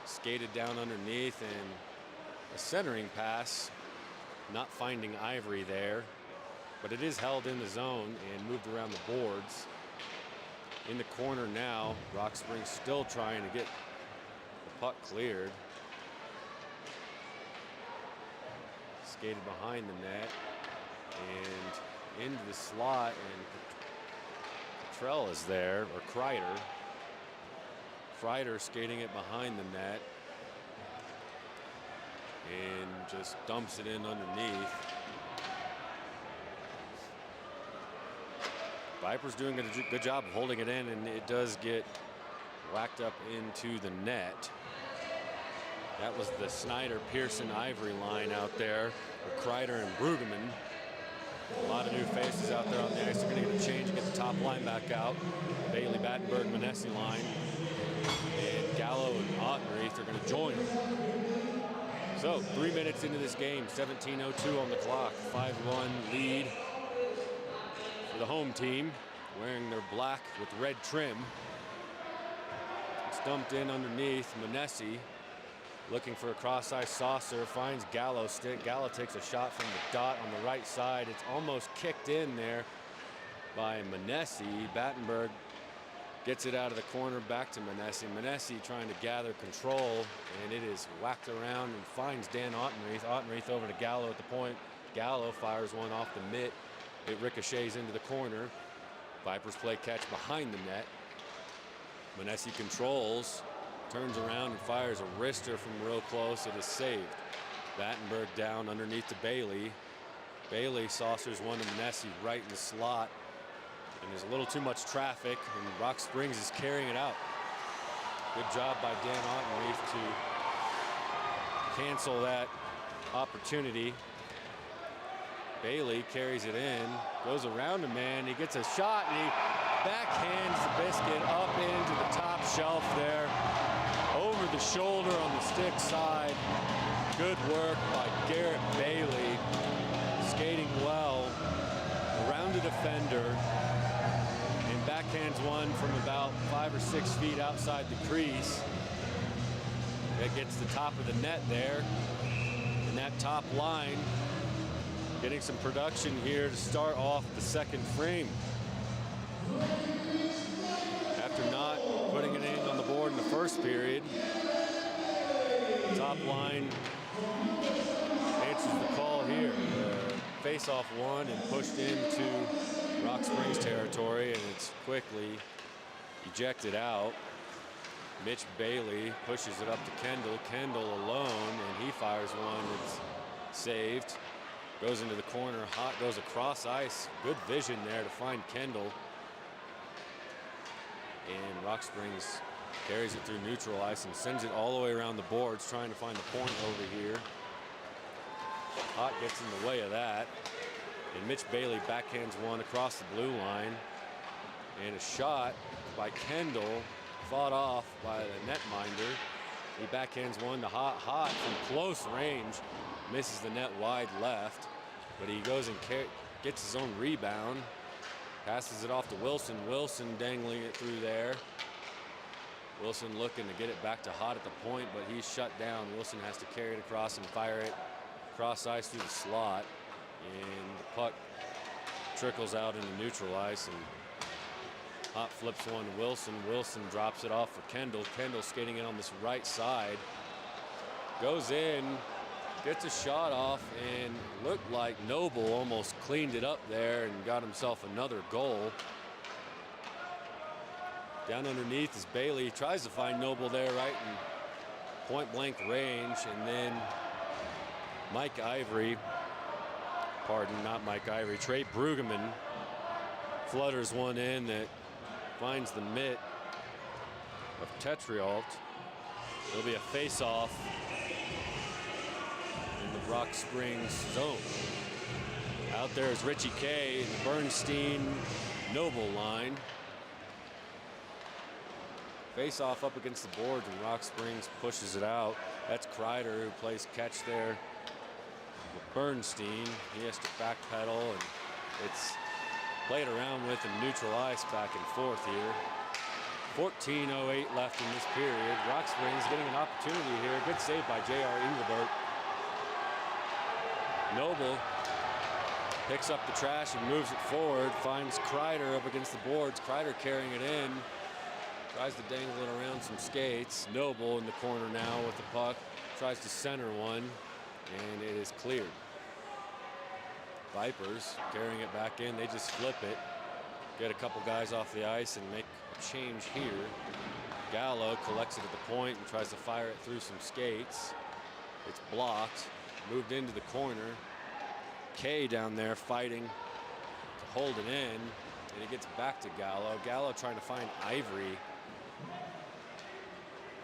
[SPEAKER 1] Skated down underneath, and a centering pass, not finding Ivory there, but it is held in the zone and moved around the boards. In the corner now, Rock Springs still trying to get the puck cleared. Skated behind the net and into the slot, and Cottrell is there, or Kreider. Kreider skating it behind the net and just dumps it in underneath. Vipers doing a good job of holding it in, and it does get whacked up into the net. That was the Snyder, Pearson, Ivory line out there with Kreider and Brueggemann. A lot lot of new faces out there on the ice. They're going to get a change and get the top line back out. Bailey, Batenburg, Monesi line. And Gallo and Ottenreith are going to join them. So 3 minutes into this game, 17:02 on the clock. 5-1 lead for the home team, wearing their black with red trim. It's dumped in underneath. Monesi looking for a cross-ice saucer, finds Gallo stick. Gallo takes a shot from the dot on the right side. It's almost kicked in there by Monesi. Batenburg gets it out of the corner back to Monesi. Monesi trying to gather control, and it is whacked around and finds Dan Ottenreith. Ottenreith over to Gallo at the point. Gallo fires one off the mitt. It ricochets into the corner. Vipers play catch behind the net. Monesi controls, turns around and fires a wrister from real close. It is saved. Batenburg down underneath to Bailey. Bailey saucers one to Monesi right in the slot. And there's a little too much traffic, and Rock Springs is carrying it out. Good job by Dan Ottenreith to cancel that opportunity. Bailey carries it in, goes around a man, he gets a shot, and he backhands the biscuit up into the top shelf there, over the shoulder on the stick side. Good work by Garret Bailey, skating well around the defender, and backhands one from about 5 or 6 feet outside the crease. That gets the top of the net there, and that top line getting some production here to start off the second frame. After not putting anything on the board in the first period, top line answers the call here. Face-off won and pushed into Rock Springs territory, and it's quickly ejected out. Mitch Bailey pushes it up to Kendall. Kendall alone, and he fires one that's saved. Goes into the corner. Hott goes across ice. Good vision there to find Kendall. And Rock Springs carries it through neutral ice and sends it all the way around the boards, trying to find the point over here. Hott gets in the way of that. And Mitch Bailey backhands one across the blue line. And a shot by Kendall, fought off by the netminder. He backhands one to Hott. Hott from close range misses the net wide left, but he goes and gets his own rebound, passes it off to Wilson. Wilson dangling it through there. Wilson looking to get it back to Hott at the point, but he's shut down. Wilson has to carry it across and fire it cross ice through the slot, and the puck trickles out into neutral ice, and Hott flips one to Wilson. Wilson drops it off for Kendall. Kendall skating in on this right side, goes in, gets a shot off, and looked like Noble almost cleaned it up there and got himself another goal. Down underneath is Bailey. He tries to find Noble there right in point blank range, and then Mike Ivory, pardon, not Mike Ivory, Trey Brueggemann flutters one in that finds the mitt of Tetrialt. It'll be a face-off in the Rock Springs zone. Out there is Richie K in the Bernstein Noble line. Face-off up against the boards, and Rock Springs pushes it out. That's Kreider who plays catch there with Bernstein. He has to backpedal, and it's played around with in neutral ice back and forth here. 14:08 left in this period. Rock Springs getting an opportunity here. Good save by J.R. Engelbert. Noble picks up the trash and moves it forward. Finds Kreider up against the boards. Kreider carrying it in. Tries to dangle it around some skates. Noble in the corner now with the puck. Tries to center one, and it is cleared. Vipers carrying it back in. They just flip it. Get a couple guys off the ice and make a change here. Gallo collects it at the point and tries to fire it through some skates. It's blocked. Moved into the corner. Kay down there fighting to hold it in, and it gets back to Gallo. Gallo trying to find Ivory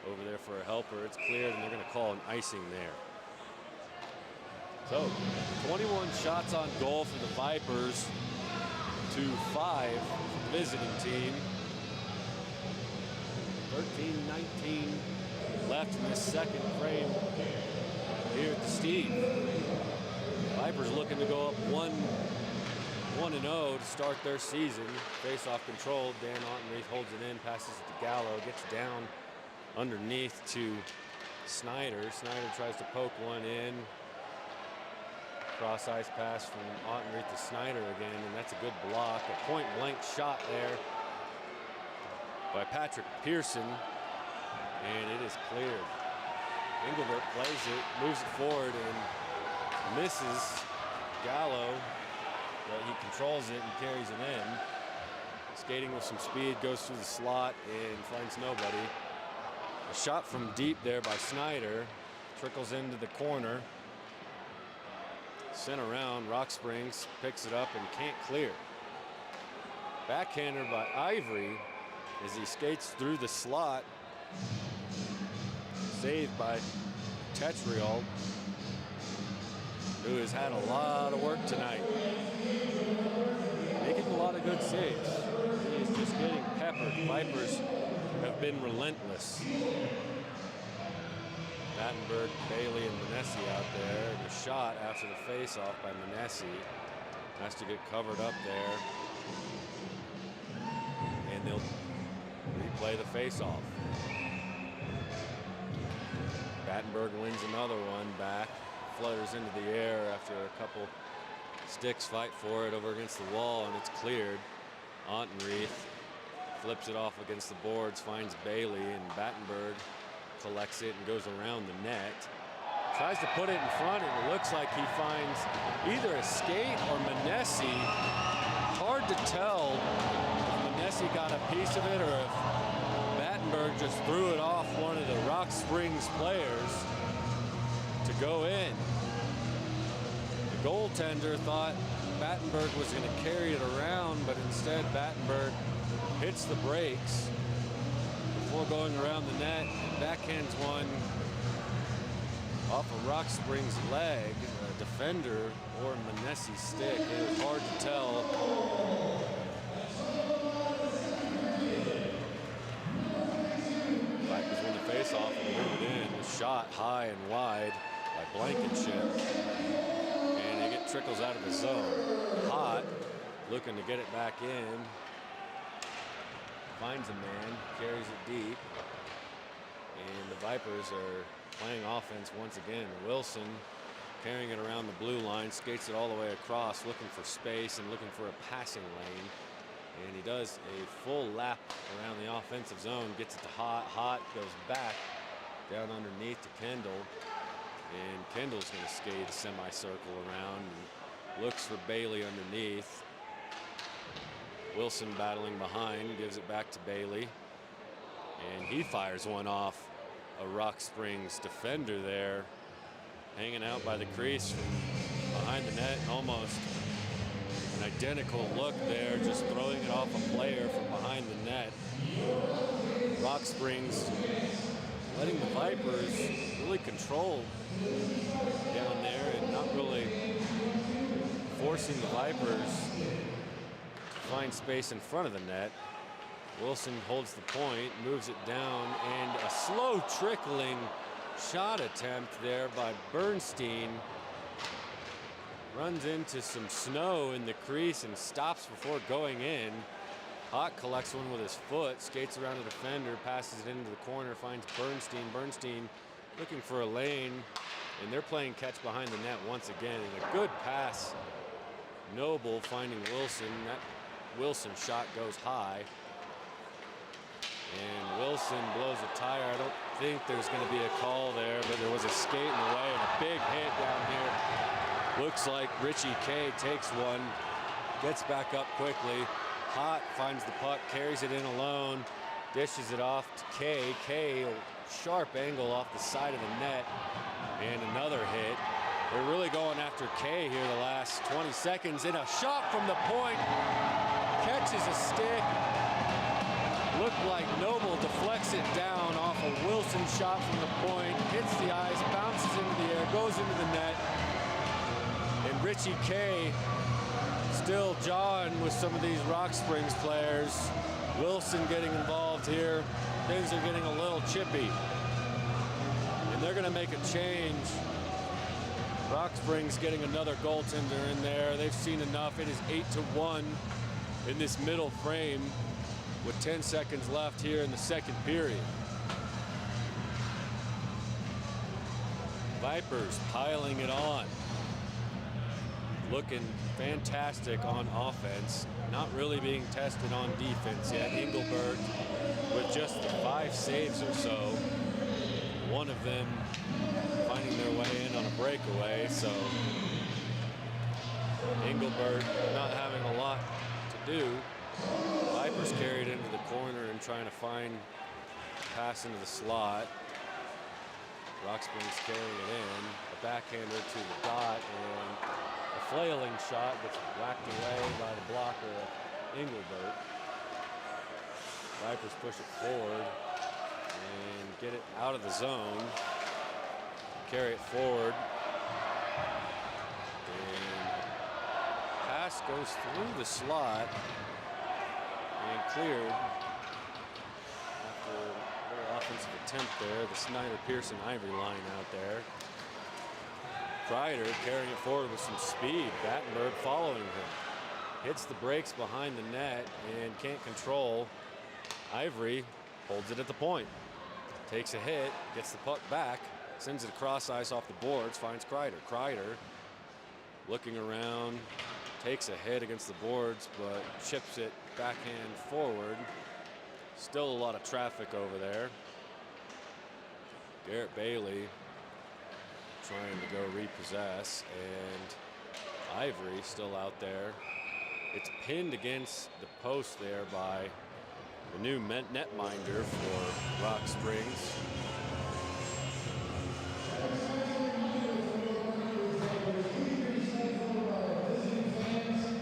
[SPEAKER 1] over there for a helper. It's cleared, and they're going to call an icing there. So 21 shots on goal for the Vipers to 5 visiting team. 13-19 left in this second frame here at the Steve. Vipers looking to go up 1-0 to start their season. Face-off control. Dan Ottenreith holds it in, passes it to Gallo, gets down underneath to Snyder. Snyder tries to poke one in. Cross ice pass from Ottenreith to Snyder again, and that's a good block. A point-blank shot there by Patrick Pearson, and it is cleared. Engelbert plays it, moves it forward, and misses Gallo, but he controls it and carries it in. Skating with some speed, goes through the slot and finds nobody. A shot from deep there by Snyder, trickles into the corner. Sent around, Rock Springs picks it up and can't clear. Backhander by Ivory as he skates through the slot. Saved by Tetriol, who has had a lot of work tonight. Making a lot of good saves. He is just getting peppered. Vipers have been relentless. Batenburg, Bailey, and Monesi out there. The shot after the face-off by Monesi has to get covered up there. And they'll replay the face-off. Batenburg wins another one back. Flutters into the air after a couple sticks fight for it over against the wall, and it's cleared. Ottenreith flips it off against the boards, finds Bailey, and Batenburg collects it and goes around the net. Tries to put it in front, and it looks like he finds either a skate or Monesi. Hard to tell if Monesi got a piece of it or if Batenburg just threw it off one of the Rock Springs players to go in. The goaltender thought Batenburg was going to carry it around, but instead Batenburg hits the brakes before going around the net and backhands one off of Rock Springs' leg, a defender or Monesi's stick. It was hard to tell. Vipers win the face-off and move it in. A shot high and wide by Blankenship. And it trickles out of the zone. Hott looking to get it back in. Finds a man, carries it deep, and the Vipers are playing offense once again. Wilson carrying it around the blue line, skates it all the way across, looking for space and looking for a passing lane. And he does a full lap around the offensive zone, gets it to Hott. Hott goes back down underneath to Kendall, and Kendall's going to skate a semicircle around and looks for Bailey underneath. Wilson battling behind, gives it back to Bailey, and he fires one off a Rock Springs defender there, hanging out by the crease from behind the net. Almost an identical look there, just throwing it off a player from behind the net. Rock Springs letting the Vipers really control down there and not really forcing the Vipers find space in front of the net. Wilson holds the point, moves it down, and a slow trickling shot attempt there by Bernstein. Runs into some snow in the crease and stops before going in. Hott collects one with his foot, skates around the defender, passes it into the corner, finds Bernstein. Bernstein looking for a lane, and they're playing catch behind the net once again. And a good pass. Noble finding Wilson. That Wilson shot goes high, and Wilson blows a tire. I don't think there's going to be a call there, but there was a skate in the way and a big hit down here. Looks like Richie K takes one, gets back up quickly. Hott finds the puck, carries it in alone, dishes it off to K. K, sharp angle off the side of the net, and another hit. They're really going after K here the last 20 seconds, and a shot from the point. Catches a stick. Looked like Noble deflects it down off a Wilson shot from the point. Hits the ice, bounces into the air, goes into the net. Richie K still jawing with some of these Rock Springs players. Wilson getting involved here. Things are getting a little chippy. And they're going to make a change. Rock Springs getting another goaltender in there. They've seen enough. It is 8-1 in this middle frame with 10 seconds left here in the second period. Vipers piling it on. Looking fantastic on offense. Not really being tested on defense yet. Engelberg with just 5 saves or so. One of them finding their way in on a breakaway. So Engelberg not having a lot to do. Vipers carried into the corner and trying to find pass into the slot. Rock Springs carrying it in. A backhander to the dot and a flailing shot gets whacked away by the blocker of Engelbert. Vipers push it forward and get it out of the zone. Carry it forward. And pass goes through the slot and cleared. After a little offensive attempt there, the Snyder-Pearson-Ivory line out there. Kreider carrying it forward with some speed. Batenburg following him. Hits the brakes behind the net and can't control. Ivory holds it at the point. Takes a hit, gets the puck back, sends it across ice off the boards, finds Kreider. Kreider looking around, takes a hit against the boards, but chips it backhand forward. Still a lot of traffic over there. Garret Bailey trying to go repossess, and Ivory still out there. It's pinned against the post there by the new netminder for Rock Springs.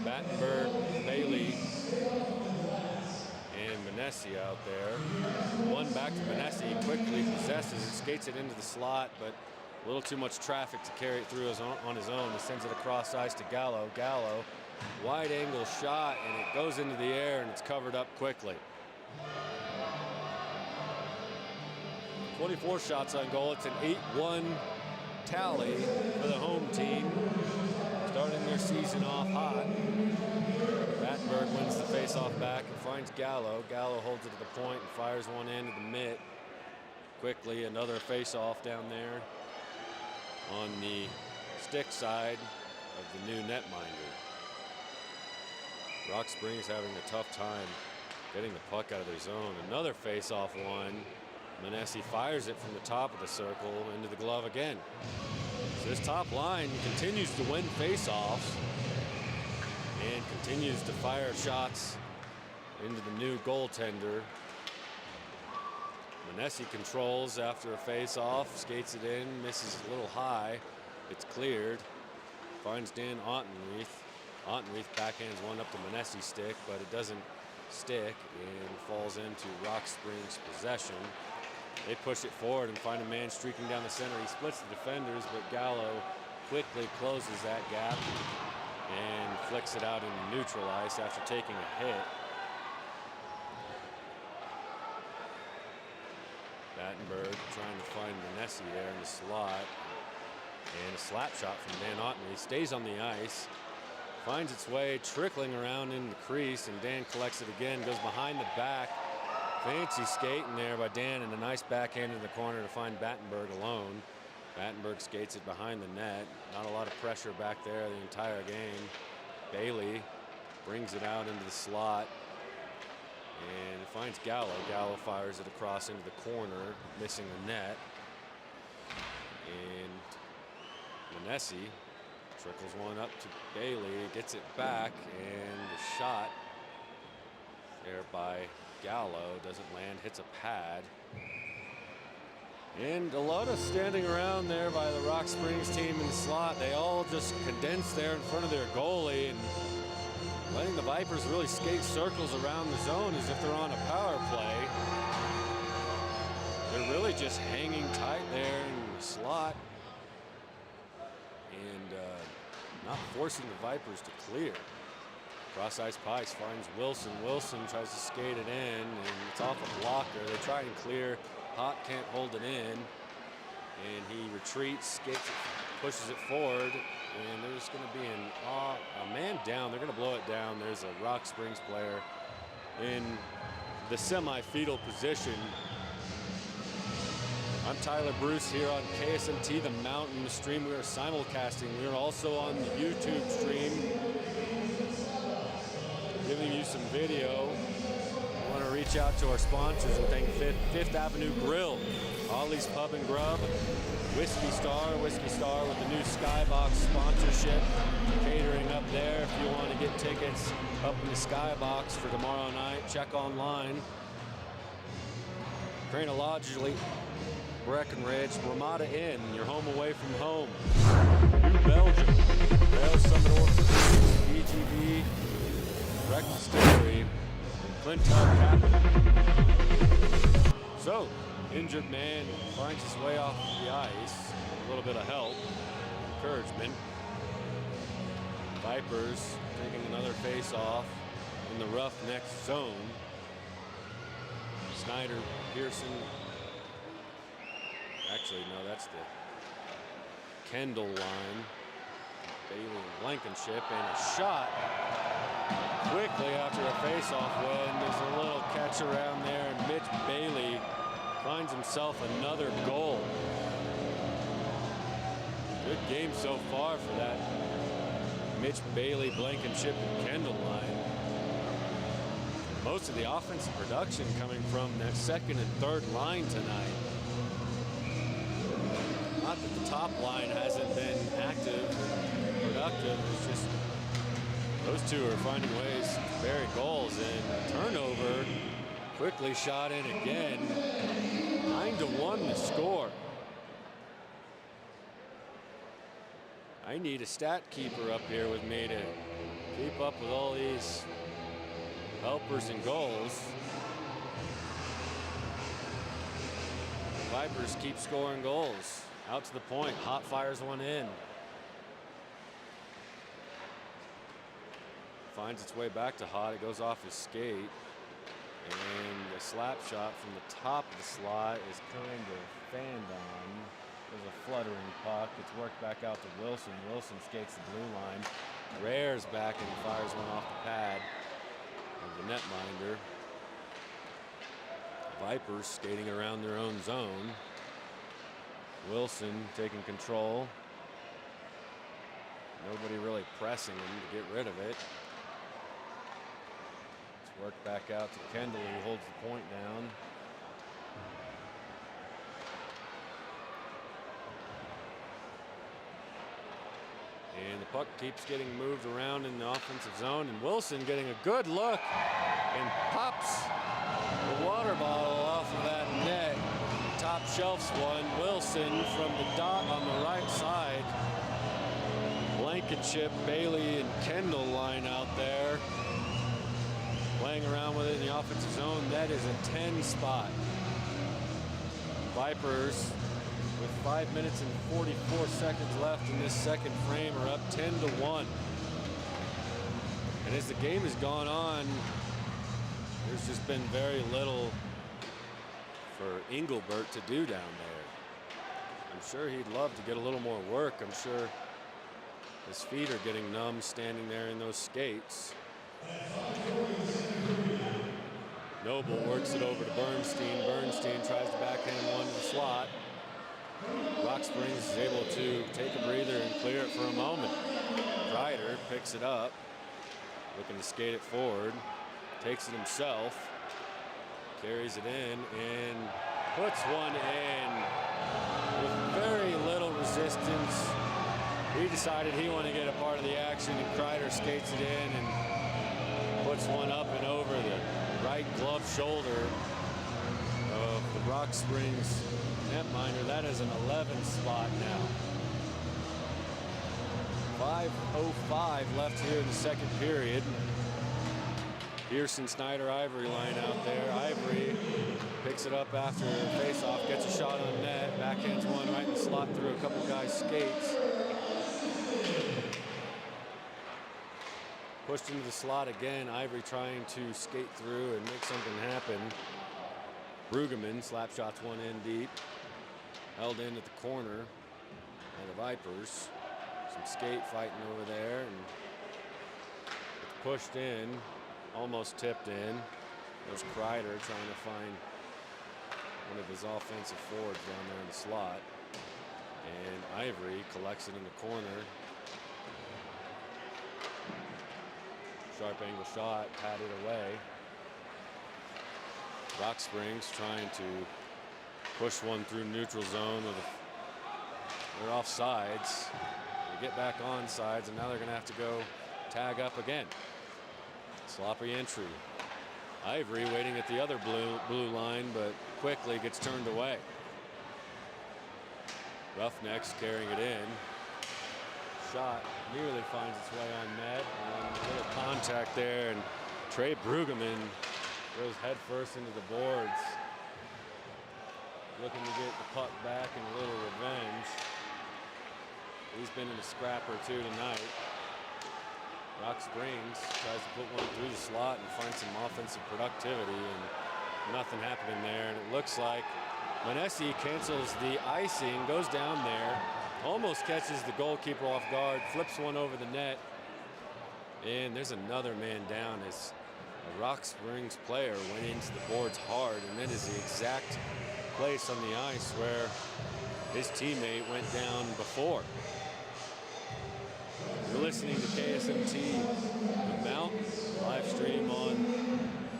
[SPEAKER 1] Batenburg, Bailey, and Monesi out there. One back to Monesi, he quickly possesses it, skates it into the slot, but a little too much traffic to carry it through on his own. He sends it across ice to Gallo. Gallo, wide angle shot, and it goes into the air, and it's covered up quickly. 24 shots on goal. It's an 8-1 tally for the home team. Starting their season off hot. Batenburg wins the faceoff back and finds Gallo. Gallo holds it at the point and fires one into the mitt. Quickly, another faceoff down there on the stick side of the new netminder. Rock Springs having a tough time getting the puck out of their zone. Another face-off one. Monesi fires it from the top of the circle into the glove again. So this top line continues to win face-offs and continues to fire shots into the new goaltender. Monesi controls after a face-off, skates it in, misses a little high. It's cleared. Finds Dan Ottenreith. Ottenreith backhands one up to Monesi's stick, but it doesn't stick and falls into Rock Springs' possession. They push it forward and find a man streaking down the center. He splits the defenders, but Gallo quickly closes that gap and flicks it out into neutral ice after taking a hit. Batenburg trying to find Monesi there in the slot. And a slap shot from Dan Ottenreith. Stays on the ice. Finds its way trickling around in the crease, and Dan collects it again. Goes behind the back. Fancy skating there by Dan, and a nice backhand in the corner to find Batenburg alone. Batenburg skates it behind the net. Not a lot of pressure back there the entire game. Bailey brings it out into the slot and finds Gallo. Gallo fires it across into the corner, missing the net. And Monesi trickles one up to Bailey, gets it back, and the shot there by Gallo doesn't land, hits a pad. And a lot of standing around there by the Rock Springs team in the slot. They all just condense there in front of their goalie and letting the Vipers really skate circles around the zone as if they're on a power play. They're really just hanging tight there in the slot. And not forcing the Vipers to clear. Cross ice Pikes finds Wilson. Wilson tries to skate it in, and it's off a blocker. They try and clear. Hott can't hold it in, and he retreats, skates it, pushes it forward, and there's going to be a man down. They're going to blow it down. There's a Rock Springs player in the semi-fetal position. I'm Tyler Bruce here on KSMT The Mountain, the stream we are simulcasting. We are also on the YouTube stream, giving you some video. I want to reach out to our sponsors and thank Fifth Avenue Grill, Ollie's Pub and Grub, Whiskey Star with the new Skybox sponsorship, catering up there. If you want to get tickets up in the Skybox for tomorrow night, check online. Chronologically, Breckenridge, Ramada Inn, your home away from home. New Belgium, Vail-Summit, Orthopaedics, BGB, Breckenridge Distillery, and Cliintel Capital. So, injured man finds his way off the ice. A little bit of help, encouragement. Vipers taking another face-off in the rough next zone. Snyder, Pearson. Actually, no, that's the Kendall line. Bailey and Blankenship, and a shot quickly after a face-off win. There's a little catch around there, and Mitch Bailey finds himself another goal. Good game so far for that Mitch Bailey, Blankenship, and Kendall line. Most of the offensive production coming from that second and third line tonight. Not that the top line hasn't been active and productive, it's just those two are finding ways to bury goals, and turnover quickly shot in again. 9-1 the score. I need a stat keeper up here with me to keep up with all these helpers and goals. Vipers keep scoring goals. Out to the point, Hott fires one in. Finds its way back to Hott, it goes off his skate. And the slap shot from the top of the slot is kind of fanned on. There's a fluttering puck, it's worked back out to Wilson. Wilson skates the blue line. Rares back and fires one off the pad of the netminder. Vipers skating around their own zone. Wilson taking control. Nobody really pressing him to get rid of it. It's worked back out to Kendall, who holds the point down. And the puck keeps getting moved around in the offensive zone, and Wilson getting a good look and pops the water bottle off of that net. Top shelves one. Wilson from the dot on the right side. Blankenship, Bailey, and Kendall line out there, playing around with it in the offensive zone. That is a 10 spot. Vipers, with 5 minutes and 44 seconds left in this second frame, are up 10-1. And as the game has gone on, there's just been very little for Engelbert to do down there. I'm sure he'd love to get a little more work. I'm sure his feet are getting numb standing there in those skates. Noble works it over to Bernstein. Bernstein tries to backhand one to the slot. Rock Springs is able to take a breather and clear it for a moment. Ryder picks it up, looking to skate it forward, takes it himself, carries it in, and puts one in with very little resistance. He decided he wanted to get a part of the action, and Kreider skates it in and puts one up and over the right glove shoulder of the Rock Springs netminder. That is an 11 spot now. 5:05 left here in the second period. Pearson, Snyder, Ivory line out there. Ivory picks it up after a face-off, gets a shot on net, backhands one right in the slot through a couple guys' skates. Pushed into the slot again. Ivory trying to skate through and make something happen. Brueggemann slap shots one in deep. Held in at the corner by the Vipers. Some skate fighting over there, and it's pushed in, almost tipped in. There's Kreider trying to find one of his offensive forwards down there in the slot. And Ivory collects it in the corner. Sharp angle shot, patted away. Rock Springs trying to push one through neutral zone. They're off sides. They get back on sides, and now they're going to have to go tag up again. Sloppy entry. Ivory waiting at the other blue line, but quickly gets turned away. Roughnecks carrying it in. Shot nearly finds its way on net, and a little contact there, and Trey Brueggemann goes head first into the boards, looking to get the puck back and a little revenge. He's been in a scrap or two tonight. Rock Springs tries to put one through the slot and find some offensive productivity, and nothing happening there. And it looks like Monesi cancels the icing, goes down there, almost catches the goalkeeper off guard, flips one over the net, and there's another man down as a Rock Springs player went into the boards hard, and that is the exact place on the ice where his teammate went down before. You're listening to KSMT The Mountain, live stream on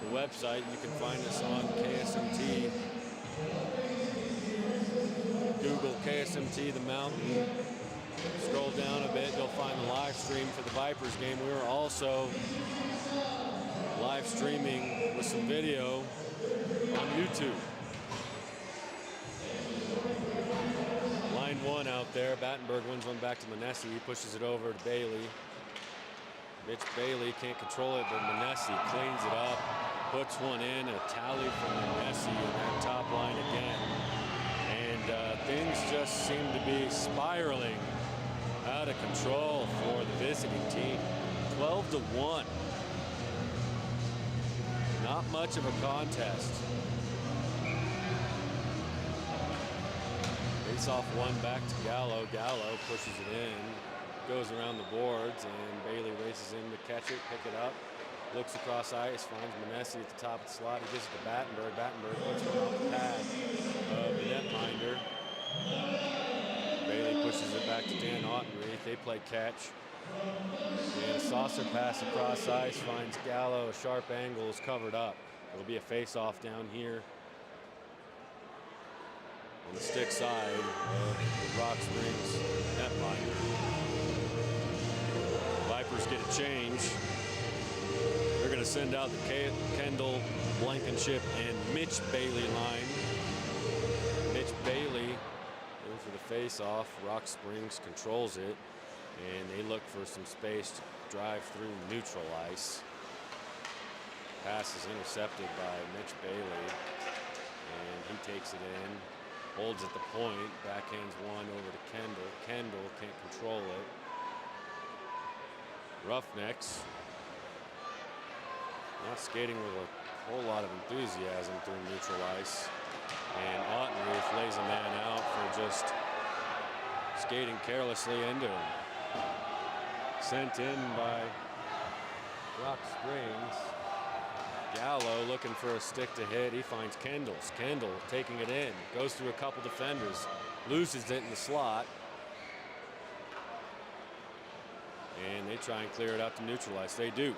[SPEAKER 1] the website. You can find us on KSMT. Google KSMT The Mountain. Scroll down a bit, you'll find the live stream for the Vipers game. We were also live streaming with some video on YouTube. Line one out there. Batenburg wins one back to Monesi. He pushes it over to Bailey. Mitch Bailey can't control it, but Monesi cleans it up, puts one in, a tally from Monesi in that top line again. And things just seem to be spiraling out of control for the visiting team. 12-1. Not much of a contest. Face off one back to Gallo. Gallo pushes it in, goes around the boards, and Bailey races in to catch it, pick it up, looks across ice, finds Monesi at the top of the slot. He gives it to Batenburg. Batenburg puts it off the pad of the netminder. Bailey pushes it back to Dan Ottenreith. They play catch. And a saucer pass across ice finds Gallo. A sharp angle is covered up. It'll be a face-off down here on the stick side of the Rock Springs netminder. Vipers get a change. They're going to send out the Kendall, Blankenship, and Mitch Bailey line. Mitch Bailey in for the face-off. Rock Springs controls it, and they look for some space to drive through neutral ice. Pass is intercepted by Mitch Bailey, and he takes it in, holds at the point, backhands one over to Kendall. Kendall can't control it. Roughnecks not skating with a whole lot of enthusiasm through neutral ice, and Ottenreith lays a man out for just skating carelessly into him. Sent in by Rock Springs. Gallo looking for a stick to hit. He finds Kendall's. Kendall taking it in. Goes through a couple defenders. Loses it in the slot. And they try and clear it out to neutral ice. They do.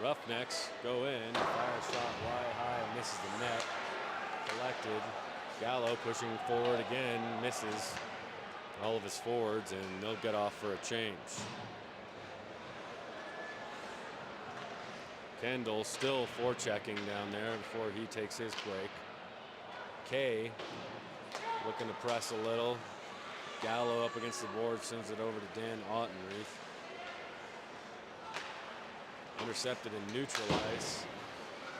[SPEAKER 1] Roughnecks go in. Fire a shot wide high and misses the net. Collected. Gallo pushing forward again. Misses all of his forwards, and they'll get off for a change. Kendall still forechecking down there before he takes his break. Kay looking to press a little. Gallo up against the board, sends it over to Dan Ottenreith. Intercepted in neutral ice,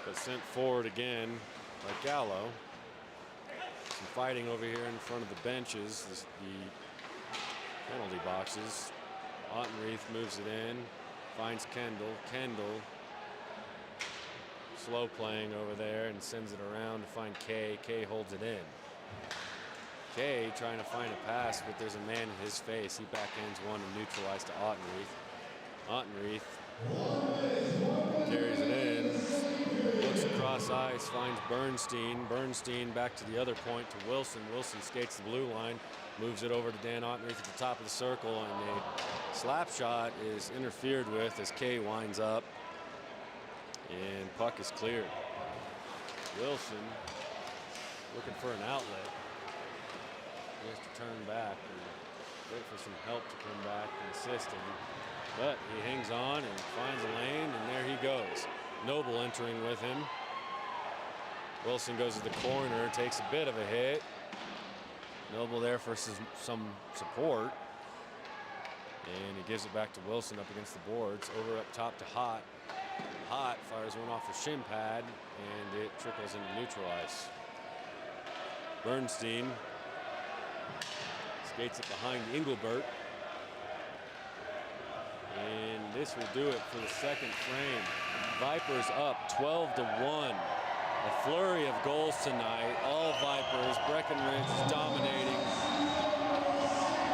[SPEAKER 1] but sent forward again by Gallo. Some fighting over here in front of the benches, the penalty boxes. Ottenreith moves it in, finds Kendall. Kendall slow playing over there and sends it around to find Kay. Kay holds it in. Kay trying to find a pass, but there's a man in his face. He backhands one and neutralized to Ottenreith. Ottenreith carries it in, looks across ice, finds Bernstein. Bernstein back to the other point to Wilson. Wilson skates the blue line, moves it over to Dan Ottenreith at the top of the circle, and a slap shot is interfered with as Kay winds up, and puck is cleared. Wilson looking for an outlet. He has to turn back and wait for some help to come back and assist him. But he hangs on and finds a lane, and there he goes. Noble entering with him. Wilson goes to the corner, takes a bit of a hit. Noble there for some support. And he gives it back to Wilson up against the boards. Over up top to Hott. Hott fires one off the shin pad, and it trickles into neutral ice. Bernstein skates it behind Engelbert. And this will do it for the second frame. Vipers up 12-1. A flurry of goals tonight. All Vipers. Breckenridge is dominating.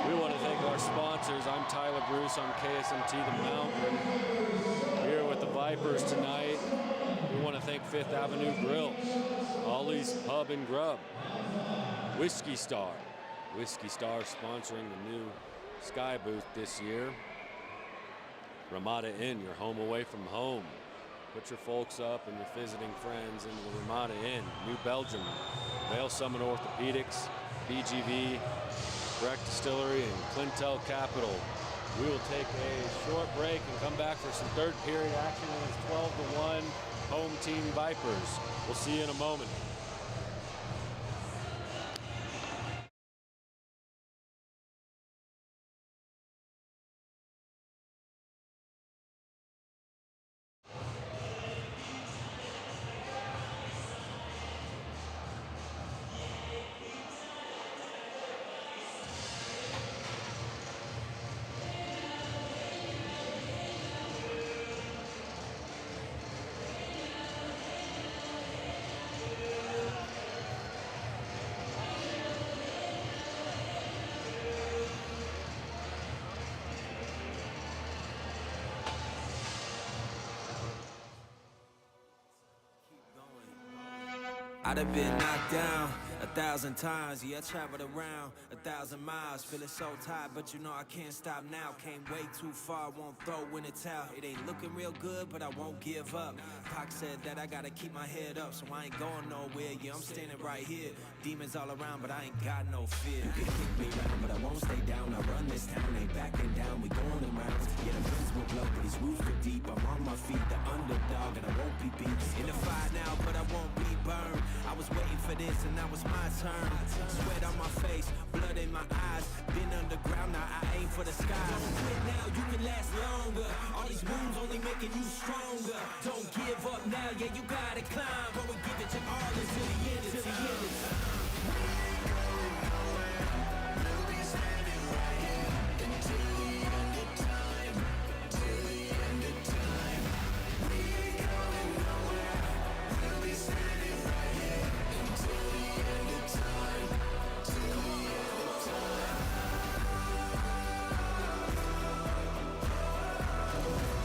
[SPEAKER 1] We want to thank our sponsors. I'm Tyler Bruce. I'm KSMT The Mountain. Here with the Vipers tonight. We want to thank Fifth Avenue Grill, Ollie's Pub and Grub, Whiskey Star. Whiskey Star sponsoring the new Sky booth this year. Ramada Inn, your home away from home. Put your folks up and your visiting friends into the Ramada Inn. New Belgium, Vail-Summit Orthopaedics, BGV, Breckenridge Distillery, and Cliintel Capital. We will take a short break and come back for some third period action, and it's 12-1 home team Vipers. We'll see you in a moment.
[SPEAKER 3] I'd have been knocked down 1,000 times, yeah, I traveled around 1,000 miles, feeling so tired, but you know I can't stop now. Came way too far, won't throw in the towel. It ain't looking real good, but I won't give up. Pac said that I gotta keep my head up, so I ain't going nowhere, yeah, I'm standing right here. Demons all around, but I ain't got no fear. You can kick me around, but I won't stay down. I run this town, ain't backing down, we going in rounds. Yeah, the winds will blow, but these roots are deep. I'm on my feet, the underdog, and I won't be beat. In the fire now, but I won't be burned. I was waiting for this, and now it's my turn. Sweat on my face, blood in my eyes. Been underground, now I aim for the sky. Don't quit now, you can last longer. All these wounds only making you stronger. Don't give up now, yeah, you gotta climb. But we give it your all until the end, until the end of time. We ain't going nowhere. We'll be standing right here until the end of time. Till the end of time. We ain't going nowhere. We'll be standing right here until the end of time. Till the end of time.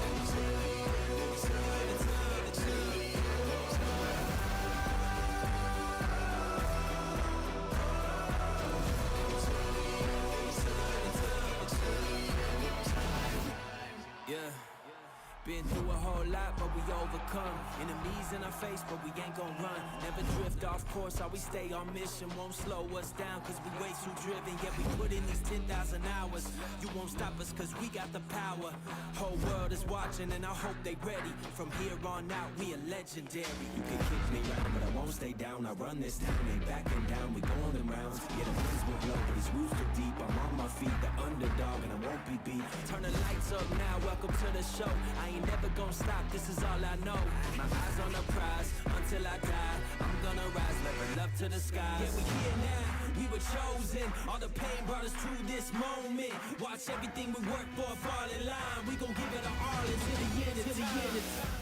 [SPEAKER 3] Until the end of time. Until the end of time. Yeah. Been through a whole lot, but we overcome. Enemies in our face, but we ain't gon' run. Never drift off course, always stay on mission. Won't slow us down, cause we way too driven. Yeah, we put in these 10,000 hours. You won't stop us, cause we got the power. Whole world is watching, and I hope they ready. From here on out, we are legendary. You can kick me around, but I won't stay down. I run this town, ain't backing down. We going in rounds. Yeah, the winds will blow, but these roots are deep. I'm on my feet, the underdog, and I won't be beat. Turn the lights up now, welcome to the show. I ain't never gonna stop, this is all I know. My eyes on the prize, until I die, I'm gonna rise, level up to the skies. Yeah, we here now, we were chosen. All the pain brought us to this moment. Watch everything we work for fall in line. We gon' give it our all until the end of time.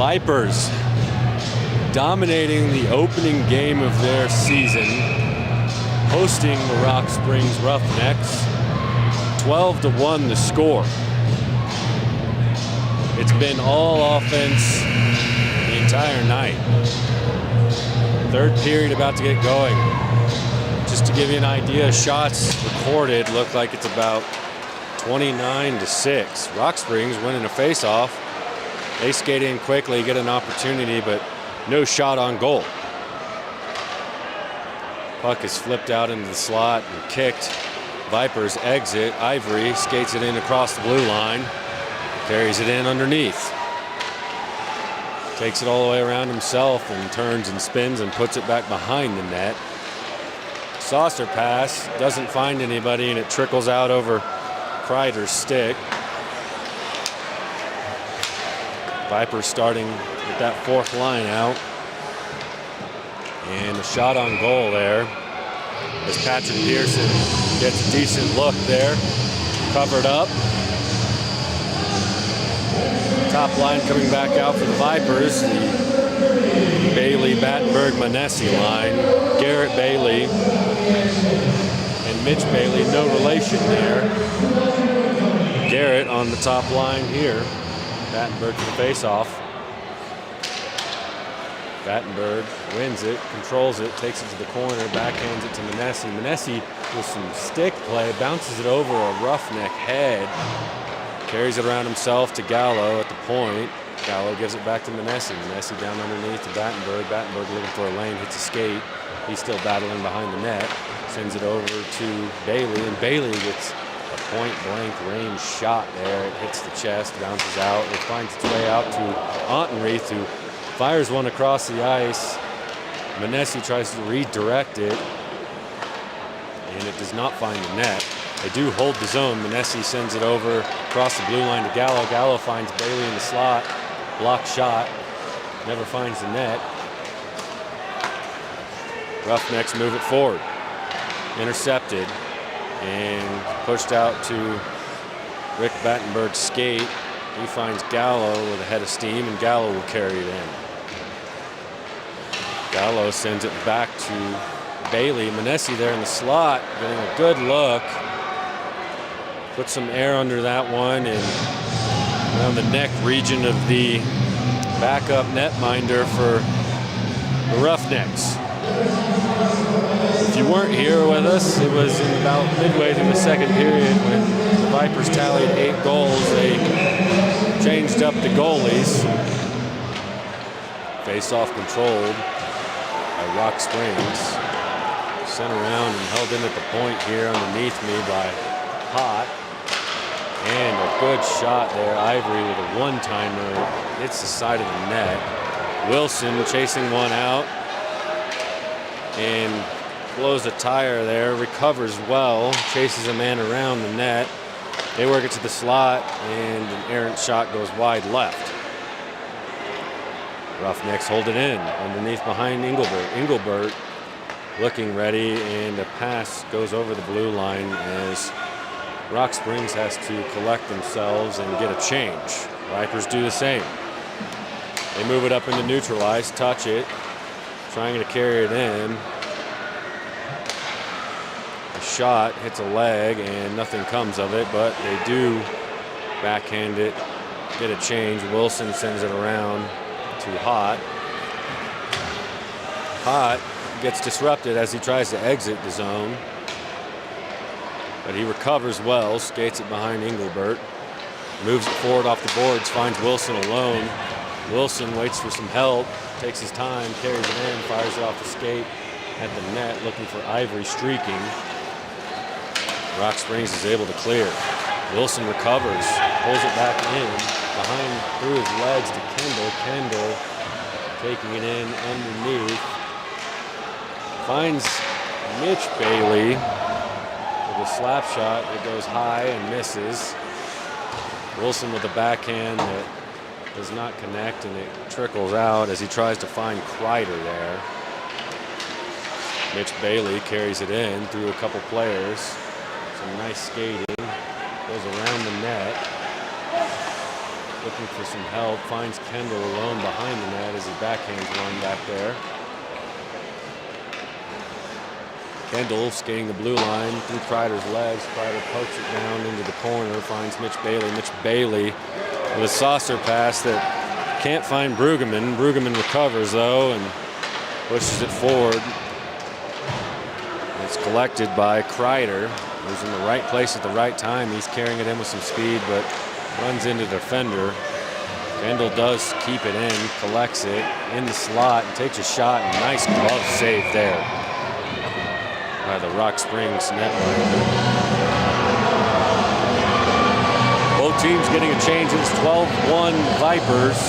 [SPEAKER 1] Vipers dominating the opening game of their season, hosting the Rock Springs Roughnecks. 12-1 the score. It's been all offense the entire night. Third period about to get going. Just to give you an idea, shots recorded look like it's about 29-6. Rock Springs winning a face-off. They skate in quickly, get an opportunity, but no shot on goal. Puck is flipped out into the slot and kicked. Vipers exit. Ivory skates it in across the blue line. Carries it in underneath. Takes it all the way around himself and turns and spins and puts it back behind the net. Saucer pass, doesn't find anybody, and it trickles out over Kreider's stick. Vipers starting with that fourth line out. And a shot on goal there as Patrick Pearson gets a decent look there. Covered up. Top line coming back out for the Vipers. The Bailey, Batenburg, Monesi line. Garret Bailey and Mitch Bailey, no relation there. Garret on the top line here. Batenburg to the face-off. Batenburg wins it, controls it, takes it to the corner, backhands it to Monesi. Monesi with some stick play, bounces it over a roughneck head. Carries it around himself to Gallo at the point. Gallo gives it back to Monesi. Monesi down underneath to Batenburg. Batenburg looking for a lane, hits a skate. He's still battling behind the net. Sends it over to Bailey, and Bailey gets a point-blank range shot there. It hits the chest, bounces out. It finds its way out to Ottenreith, who fires one across the ice. Monesi tries to redirect it, and it does not find the net. They do hold the zone. Monesi sends it over across the blue line to Gallo. Gallo finds Bailey in the slot. Blocked shot. Never finds the net. Roughnecks move it forward. Intercepted and pushed out to Rick Batenburg's skate. He finds Gallo with a head of steam, and Gallo will carry it in. Gallo sends it back to Bailey. Monesi there in the slot, getting a good look. Put some air under that one and around the neck region of the backup netminder for the Roughnecks. If you weren't here with us, it was in about midway through the second period when the Vipers tallied 8 goals. They changed up the goalies. Face-off controlled by Rock Springs. Sent around and held in at the point here underneath me by Hott. And a good shot there. Ivory with a one-timer. Hits the side of the net. Wilson chasing one out. And blows a tire there. Recovers well. Chases a man around the net. They work it to the slot. And an errant shot goes wide left. Roughnecks hold it in. Underneath behind Engelbert. Engelbert looking ready. And a pass goes over the blue line as Rock Springs has to collect themselves and get a change. Vipers do the same. They move it up into neutralize, touch it, trying to carry it in. A shot hits a leg and nothing comes of it, but they do backhand it, get a change. Wilson sends it around to Hott. Hott gets disrupted as he tries to exit the zone. But he recovers well, skates it behind Engelbert, moves it forward off the boards, finds Wilson alone. Wilson waits for some help, takes his time, carries it in, fires it off the skate at the net, looking for Ivory streaking. Rock Springs is able to clear. Wilson recovers, pulls it back in, behind through his legs to Kendall. Kendall taking it in underneath. Finds Mitch Bailey. The slap shot, it goes high and misses. Wilson with the backhand that does not connect, and it trickles out as he tries to find Kreider there. Mitch Bailey carries it in through a couple players. Some nice skating. Goes around the net. looking for some help. Finds Kendall alone behind the net as he backhands one back there. Kendall skating the blue line through Kreider's legs. Kreider pokes it down into the corner, finds Mitch Bailey. Mitch Bailey with a saucer pass that can't find Brueggemann. Brueggemann recovers though and pushes it forward. It's collected by Kreider, who's in the right place at the right time. He's carrying it in with some speed, but runs into the defender. Kendall does keep it in, collects it in the slot, and takes a shot. And nice glove save there by the Rock Springs netminder. Both teams getting a change. It's 12-1 Vipers.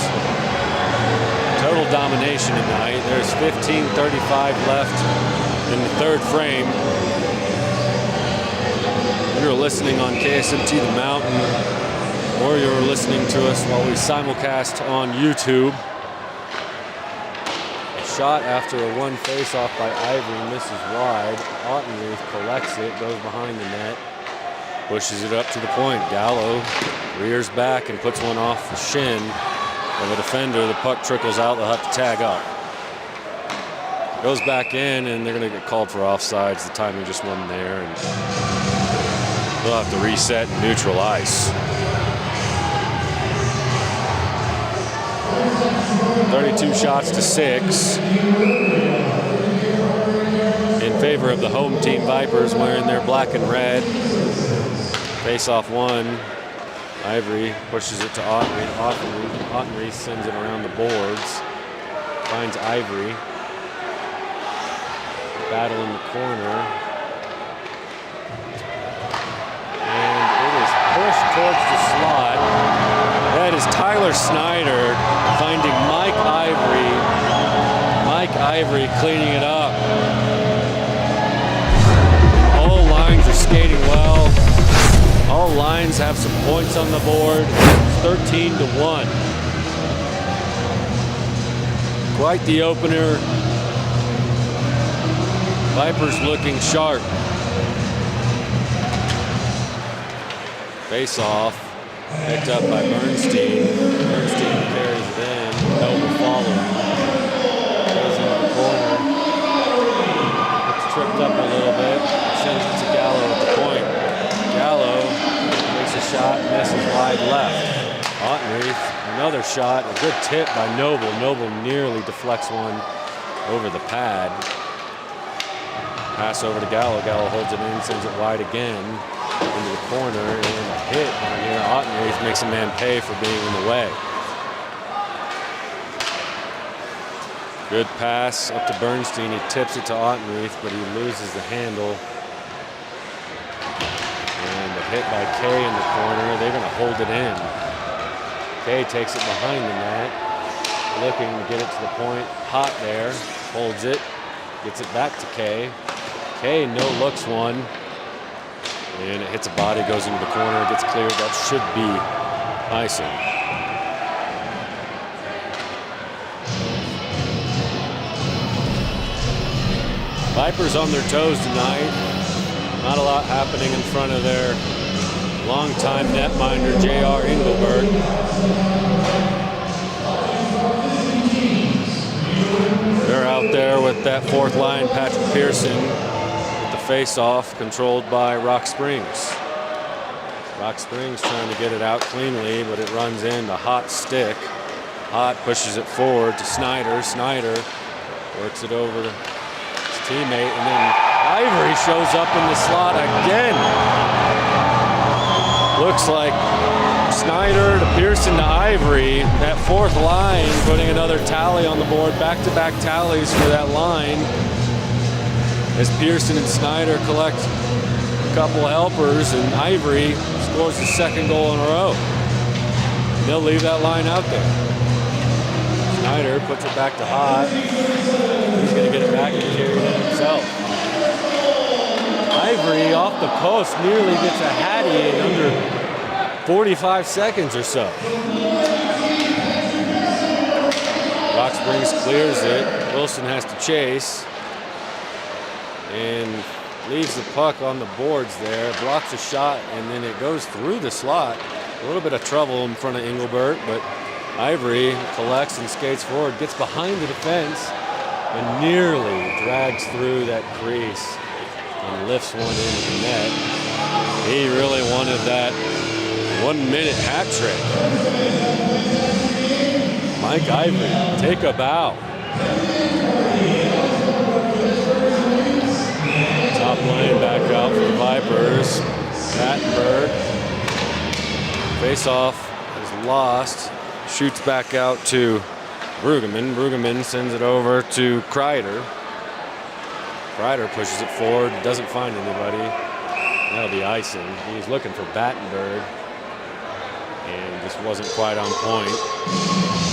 [SPEAKER 1] Total domination tonight. There's 15:35 left in the third frame. You're listening on KSMT The Mountain, or you're listening to us while we simulcast on YouTube. Shot after a one face-off by Ivory, misses wide. Ottenreith collects it, goes behind the net, pushes it up to the point. Gallo rears back and puts one off the shin of a defender. The puck trickles out, they'll have to tag up. Goes back in, and they're gonna get called for offsides. The timing just wasn't there, and they'll have to reset and neutral ice. 32 shots to 6 in favor of the home team Vipers, wearing their black and red. Face off one. Ivory pushes it to Ottenreith. Ottenreith sends it around the boards. Finds Ivory. Battle in the corner. And it is pushed towards the slot. That is Tyler Snyder finding Mike Ivory. Mike Ivory cleaning it up. All lines are skating well. All lines have some points on the board. 13-1. Quite the opener. Vipers looking sharp. Face off. Picked up by Bernstein. Bernstein carries it in. Noble following. Goes into the corner. Gets tripped up a little bit. Sends it to Gallo at the point. Gallo takes a shot, misses wide left. Ottenreith, another shot. A good tip by Noble. Noble nearly deflects one over the pad. Pass over to Gallo. Gallo holds it in, sends it wide again into the corner, and a hit on here. Ottenreith makes a man pay for being in the way. Good pass up to Bernstein. He tips it to Ottenreith, but he loses the handle. And a hit by Kay in the corner. They're going to hold it in. Kay takes it behind the net, looking to get it to the point. Hott there, holds it, gets it back to Kay. Kay no-looks one. And it hits a body, goes into the corner, gets cleared. That should be icing. Vipers on their toes tonight. Not a lot happening in front of their longtime netminder, J.R. Engelberg. They're out there with that fourth line, Patrick Pearson. Face-off controlled by Rock Springs. Rock Springs trying to get it out cleanly, but it runs into Hott stick. Hott pushes it forward to Snyder. Snyder works it over to his teammate, and then Ivory shows up in the slot again. Looks like Snyder to Pearson to Ivory. That fourth line putting another tally on the board. Back-to-back tallies for that line, as Pearson and Snyder collect a couple helpers, and Ivory scores the second goal in a row. And they'll leave that line out there. Snyder puts it back to Hott. He's going to get it back and carry it in himself. Ivory off the post nearly gets a hattie in under 45 seconds or so. Rock Springs clears it. Wilson has to chase and leaves the puck on the boards there, blocks a shot, and then it goes through the slot A little bit of trouble in front of Engelbert, but Ivory collects and skates forward, gets behind the defense, and nearly drags through that crease and lifts one into the net. He really wanted that 1 minute hat trick. Mike Ivory, take a bow. Top line back out for the Vipers. Batenburg. Face off is lost. Shoots back out to Brueggemann. Brueggemann sends it over to Kreider. Kreider pushes it forward, doesn't find anybody. That'll be icing. He's looking for Batenburg and just wasn't quite on point.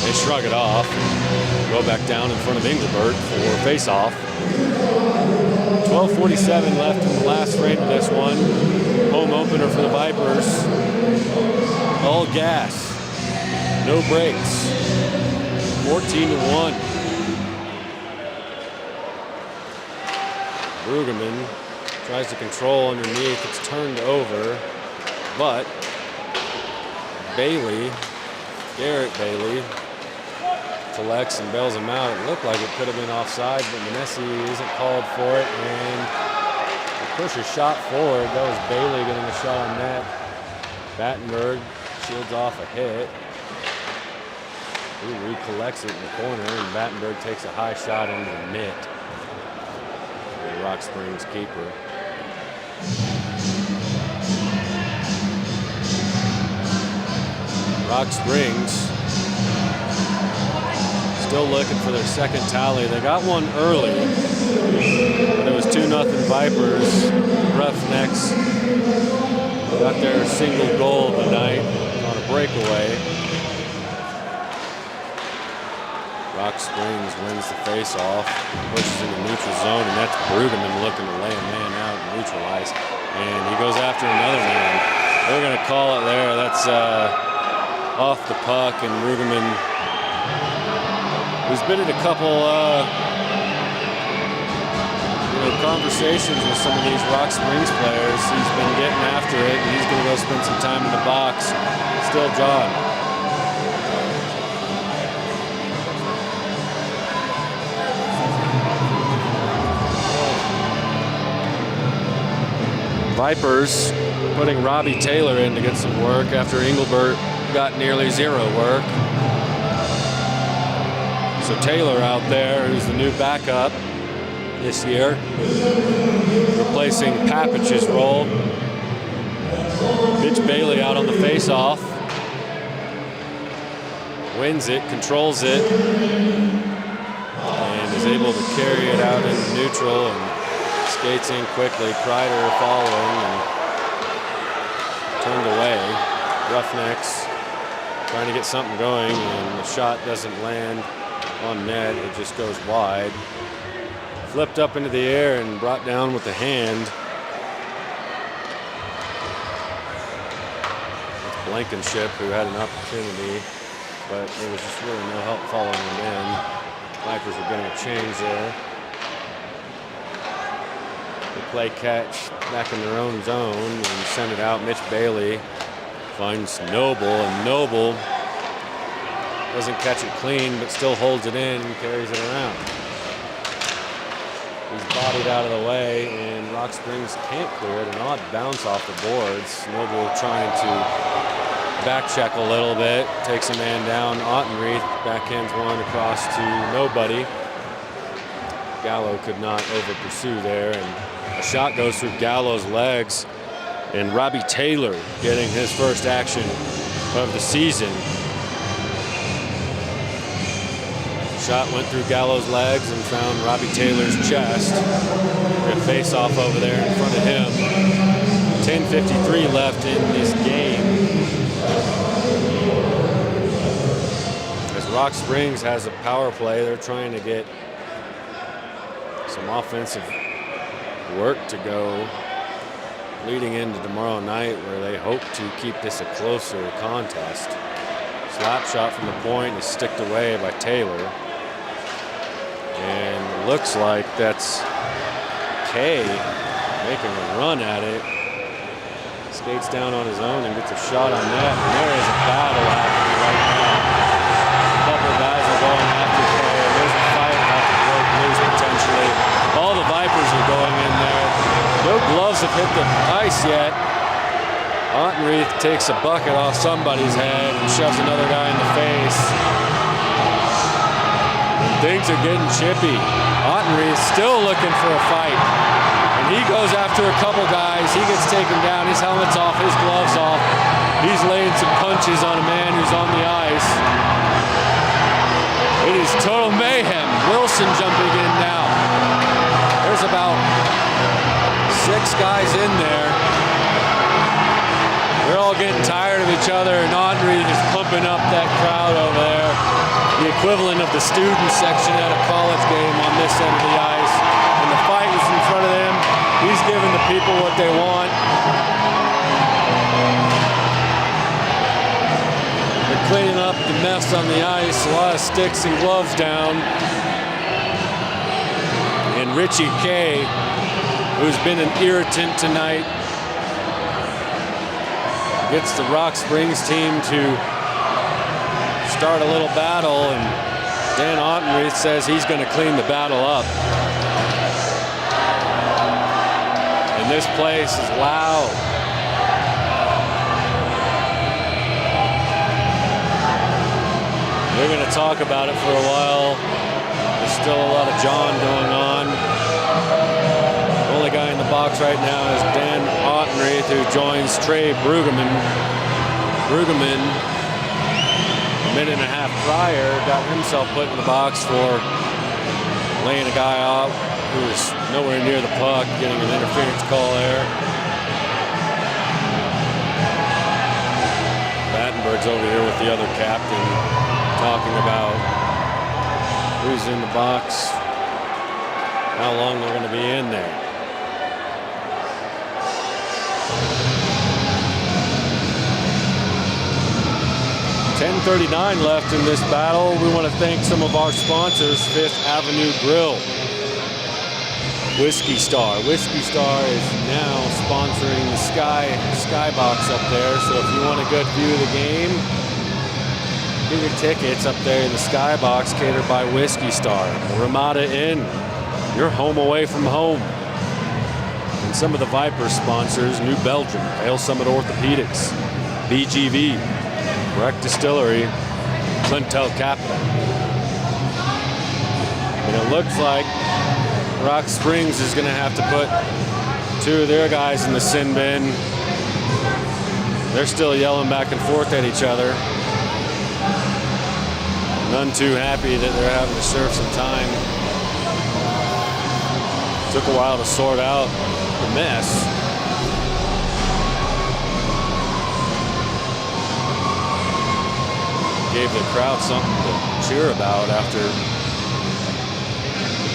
[SPEAKER 1] They shrug it off. Go back down in front of Engelbert for face-off. 12:47 left in the last frame of this one. Home opener for the Vipers. All gas. No brakes. 14-1. Brueggemann tries to control underneath. It's turned over, but Bailey, Garret Bailey, collects and bails him out. It looked like it could have been offside, but Monesi isn't called for it, and the pusher shot forward. That was Bailey getting a shot on net. Batenburg shields off a hit. He recollects it in the corner, and Batenburg takes a high shot into the net. The Rock Springs keeper. Rock Springs still looking for their second tally. They got one early, but it was 2-0 Vipers. Roughnecks got their single goal of the night on a breakaway. Rock Springs wins the face-off, pushes in the neutral zone, and that's Brueggemann looking to lay a man out and neutralize. And he goes after another man. They're going to call it there. That's off the puck, and Brueggemann, who's been in a couple conversations with some of these Rock Springs players, he's been getting after it, and he's going to go spend some time in the box. Still John. Vipers putting Robbie Taylor in to get some work after Engelbert got nearly zero work. So Taylor out there, who's the new backup this year, replacing Papich's role. Mitch Bailey out on the face-off. Wins it, controls it, and is able to carry it out into neutral and skates in quickly. Kreider following and turned away. Roughnecks trying to get something going, and the shot doesn't land on net. It just goes wide. Flipped up into the air and brought down with the hand. It's Blankenship who had an opportunity, but there was just really no help following it in. Vipers are getting a change there. They play catch back in their own zone and send it out. Mitch Bailey finds Noble, and Noble doesn't catch it clean, but still holds it in and carries it around. He's bodied out of the way, and Rock Springs can't clear it. An odd bounce off the boards. Noble trying to back check a little bit, takes a man down. Ottenreith backhands one across to nobody. Gallo could not over pursue there, and a shot goes through Gallo's legs, and Robbie Taylor getting his first action of the season. Shot went through Gallo's legs and found Robbie Taylor's chest. A face-off over there in front of him. 10:53 left in this game. As Rock Springs has a power play, they're trying to get some offensive work to go leading into tomorrow night, where they hope to keep this a closer contest. Slap shot from the point is sticked away by Taylor. And looks like that's Kay making a run at it. Skates down on his own and gets a shot on net. And there is a battle happening right now. A couple of guys are going after Kay, and there's a fight about to break loose potentially. All the Vipers are going in there. No gloves have hit the ice yet. Ottenreith takes a bucket off somebody's head and shoves another guy in the face. And things are getting chippy. Ottenreith still looking for a fight. And he goes after a couple guys. He gets taken down. His helmet's off, his gloves off. He's laying some punches on a man who's on the ice. It is total mayhem. Wilson jumping in now. There's about 6 guys in there. They're all getting tired of each other, and Ottenreith is pumping up that crowd over there. The equivalent of the student section at a college game on this end of the ice. And the fight is in front of them. He's giving the people what they want. They're cleaning up the mess on the ice. A lot of sticks and gloves down. And Richie Kay, who's been an irritant tonight, gets the Rock Springs team to start a little battle, and Dan Ottenreith says he's going to clean the battle up. And this place is loud. They're going to talk about it for a while. There's still a lot of John going on. The only guy in the box right now is Dan Ottenreith, who joins Trey Pregame. Pregame, a minute and a half prior, got himself put in the box for laying a guy off who was nowhere near the puck, getting an interference call there. Batenburg's over here with the other captain, talking about who's in the box, how long they're going to be in there. .10:39 left in this battle. We want to thank some of our sponsors, Fifth Avenue Grill, Whiskey Star. Whiskey Star is now sponsoring the Skybox up there, so if you want a good view of the game, get your tickets up there in the Skybox, catered by Whiskey Star. Ramada Inn, your home away from home. And some of the Vipers sponsors: New Belgium, Vail-Summit Orthopaedics, BGV, Breckenridge Distillery, Cliintel Capital. And it looks like Rock Springs is going to have to put 2 of their guys in the sin bin. They're still yelling back and forth at each other. None too happy that they're having to serve some time. Took a while to sort out the mess. Gave the crowd something to cheer about after the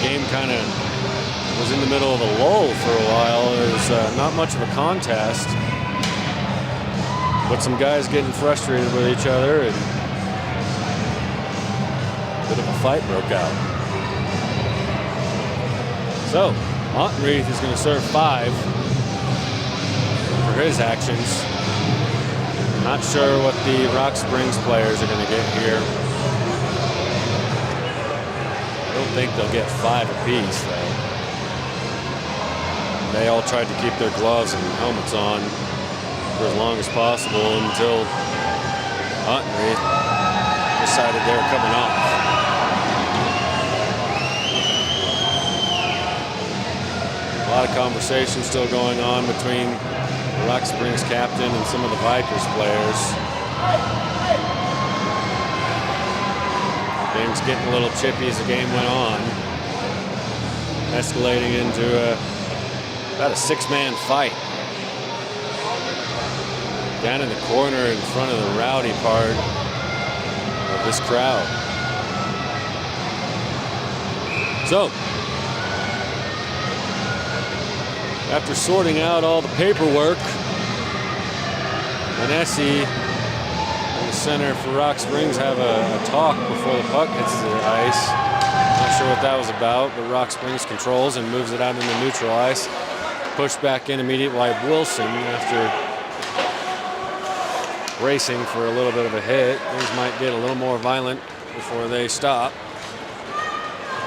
[SPEAKER 1] game kind of was in the middle of a lull for a while. It was not much of a contest, but some guys getting frustrated with each other, and a bit of a fight broke out. So Ottenreith is going to serve 5 for his actions. Not sure what the Rock Springs players are going to get here. I don't think they'll get 5 apiece, though. They all tried to keep their gloves and helmets on for as long as possible until Ottenreith decided they were coming off. A lot of conversation still going on between the Rock Springs captain and some of the Vipers players. Things getting a little chippy as the game went on, escalating into about a 6-man fight down in the corner in front of the rowdy part of this crowd. So, after sorting out all the paperwork, Monesi and the center for Rock Springs have a talk before the puck hits the ice. Not sure what that was about, but Rock Springs controls and moves it out into neutral ice. Pushed back in immediately by Wilson after bracing for a little bit of a hit. Things might get a little more violent before they stop.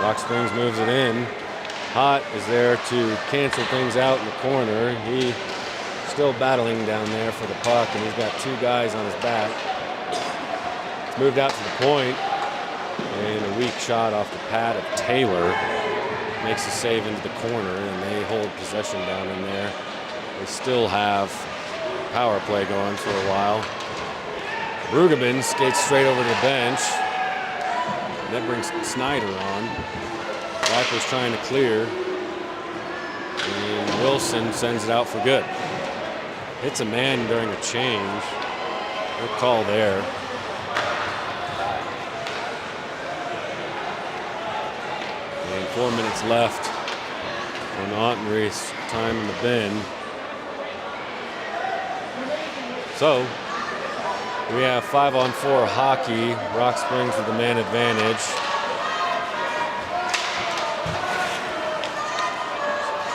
[SPEAKER 1] Rock Springs moves it in. Hott is there to cancel things out in the corner. He still battling down there for the puck, and he's got two guys on his back. It's moved out to the point, and a weak shot off the pad of Taylor makes a save into the corner, and they hold possession down in there. They still have power play going for a while. Brueggemann skates straight over to the bench. And that brings Snyder on. Vipers trying to clear. And Wilson sends it out for good. Hits a man during a change. Good call there. And 4 minutes left on Ottenreich's time in the bin. So we have 5-on-4 hockey. Rock Springs with the man advantage.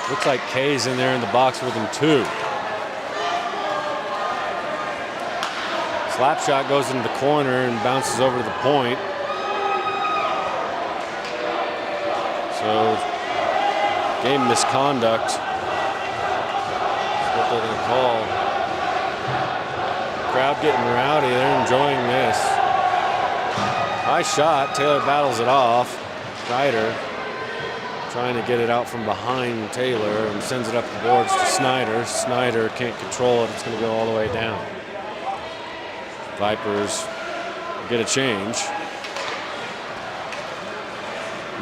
[SPEAKER 1] Looks like Kay's in there in the box with him too. Slap shot goes into the corner and bounces over to the point. So game misconduct is what they're going to call. Crowd getting rowdy. They're enjoying this. High shot. Taylor battles it off. Snyder trying to get it out from behind Taylor and sends it up the boards to Snyder. Snyder can't control it. It's going to go all the way down. Vipers get a change.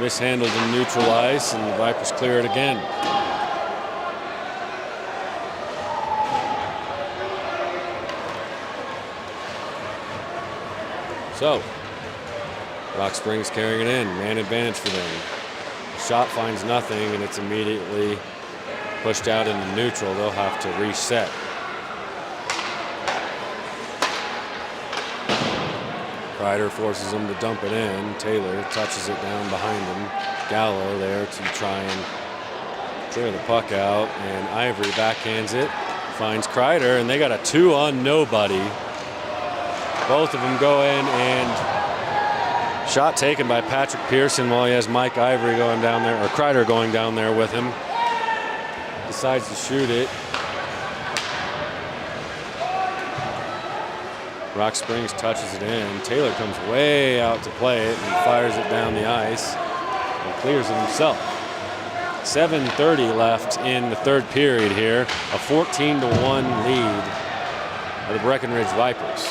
[SPEAKER 1] Mishandled and neutralized, and the Vipers clear it again. So, Rock Springs carrying it in. Man advantage for them. Shot finds nothing, and it's immediately pushed out into neutral. They'll have to reset. Ryder forces him to dump it in. Taylor touches it down behind him. Gallo there to try and clear the puck out, and Ivory backhands it. Finds Kreider, and they got a 2-on-nobody. Both of them go in, and shot taken by Patrick Pearson while he has Mike Ivory going down there, or Kreider going down there with him. Decides to shoot it. Rock Springs touches it in. Taylor comes way out to play it and fires it down the ice and clears it himself. 7:30 left in the third period here. A 14-1 lead for the Breckenridge Vipers.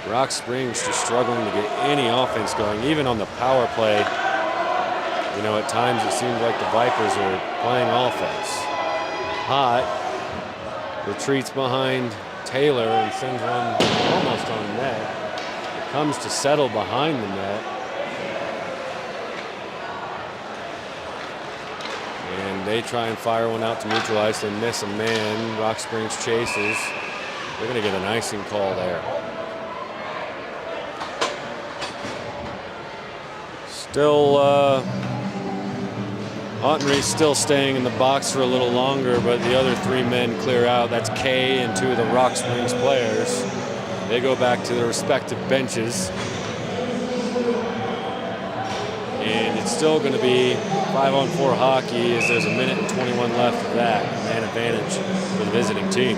[SPEAKER 1] Rock Springs just struggling to get any offense going, even on the power play. You know, at times it seems like the Vipers are playing offense. Hott retreats behind Taylor and sends one almost on net. It comes to settle behind the net. And they try and fire one out to neutralize. They miss a man. Rock Springs chases. They're going to get an icing call there. Still, Ottenreich's still staying in the box for a little longer, but the other three men clear out. That's Kay and two of the Rock Springs players. They go back to their respective benches. And it's still going to be 5-on-4 hockey as there's a minute and 21 left of that. Man advantage for the visiting team.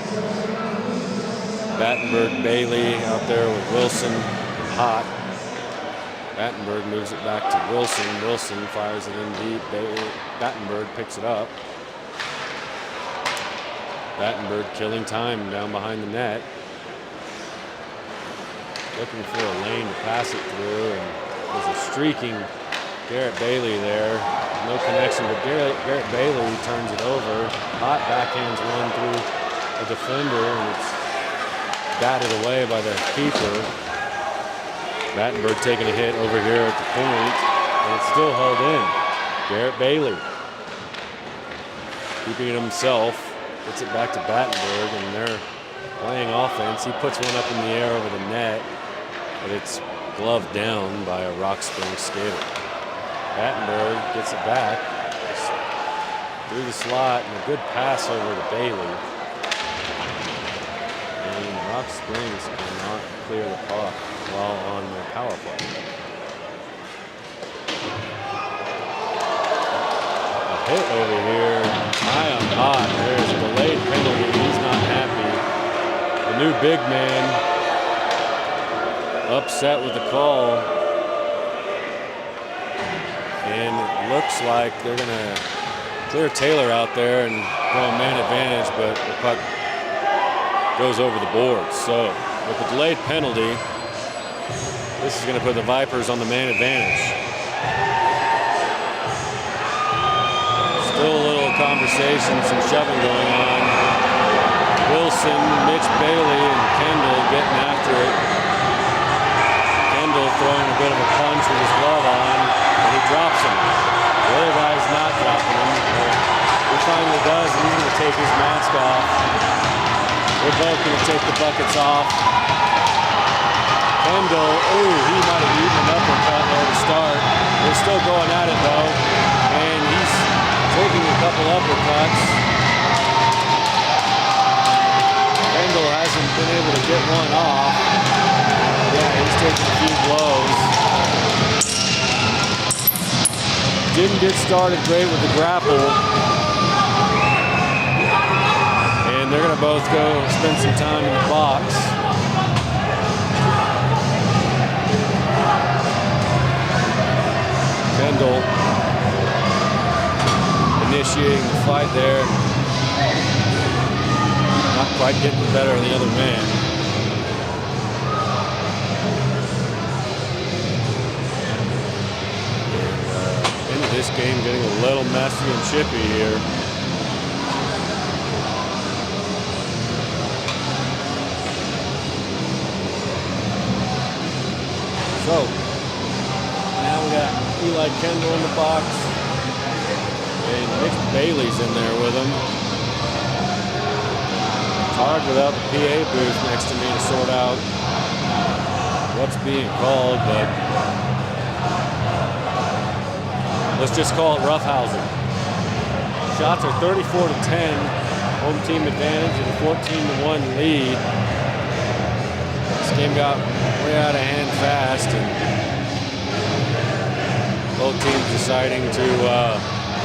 [SPEAKER 1] Batenburg, Bailey out there with Wilson and Hott. Batenburg moves it back to Wilson. Wilson fires it in deep. Batenburg picks it up. Batenburg killing time down behind the net. Looking for a lane to pass it through, and there's a streaking Garret Bailey there. No connection, but Garret Bailey turns it over. Hott backhands one through a defender, and it's batted away by the keeper. Batenburg taking a hit over here at the point, and it's still held in. Garret Bailey keeping it himself, gets it back to Batenburg, and they're playing offense. He puts one up in the air over the net, but it's gloved down by a Rock Springs skater. Batenburg gets it back through the slot, and a good pass over to Bailey. And Rock Springs cannot clear the puck while on their power play. A hit over here, high on Hott. There's a delayed penalty. He's not happy. The new big man upset with the call. And it looks like they're going to clear Taylor out there and go on man advantage, but the puck goes over the boards. So with the delayed penalty, this is going to put the Vipers on the man advantage. Still a little conversation, some shoving going on. Wilson, Mitch Bailey, and Kendall getting after it. Kendall throwing a bit of a punch with his glove on, and he drops him. The other guy's not dropping him. He finally does, and he's going to take his mask off. They're both going to take the buckets off. Kendall, ooh, he might have eaten an uppercut there to start. They're still going at it, though, and he's taking a couple uppercuts. Kendall hasn't been able to get one off. Yeah, he's taking a few blows. Didn't get started great with the grapple. And they're going to both go spend some time in the box. Kendall initiating the fight there. Not quite getting the better of the other man. Into this game getting a little messy and chippy here. So, now we got Eli Kendall in the box. And Mitch Bailey's in there with him. It's hard without the PA booth next to me to sort out what's being called, but let's just call it roughhousing. Shots are 34-10, home team advantage and a 14-1 lead. This game got way out of hand fast, and both teams deciding to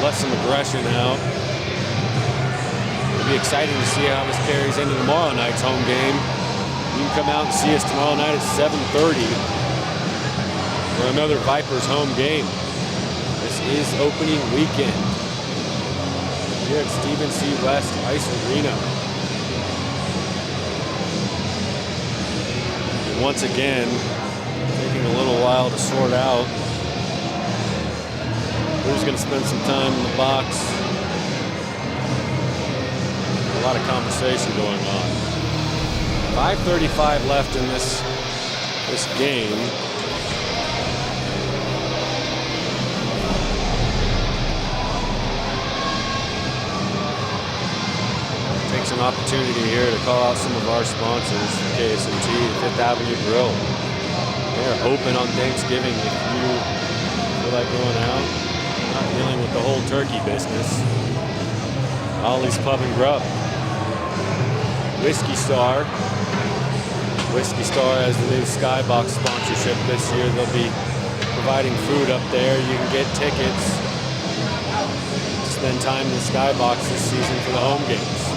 [SPEAKER 1] let some aggression out. It'll be exciting to see how this carries into tomorrow night's home game. You can come out and see us tomorrow night at 7:30 for another Vipers home game. This is opening weekend here at Stephen C. West Ice Arena. And once again, taking a little while to sort out who's going to spend some time in the box. A lot of conversation going on. 5:35 left in this game. Take some opportunity here to call out some of our sponsors, KSMT, Fifth Avenue Grill. They're open on Thanksgiving if you feel like going out. Not dealing with the whole turkey business. Ollie's Pub and Grub. Whiskey Star. Whiskey Star has the new Skybox sponsorship this year. They'll be providing food up there. You can get tickets to spend time in the Skybox this season for the home games.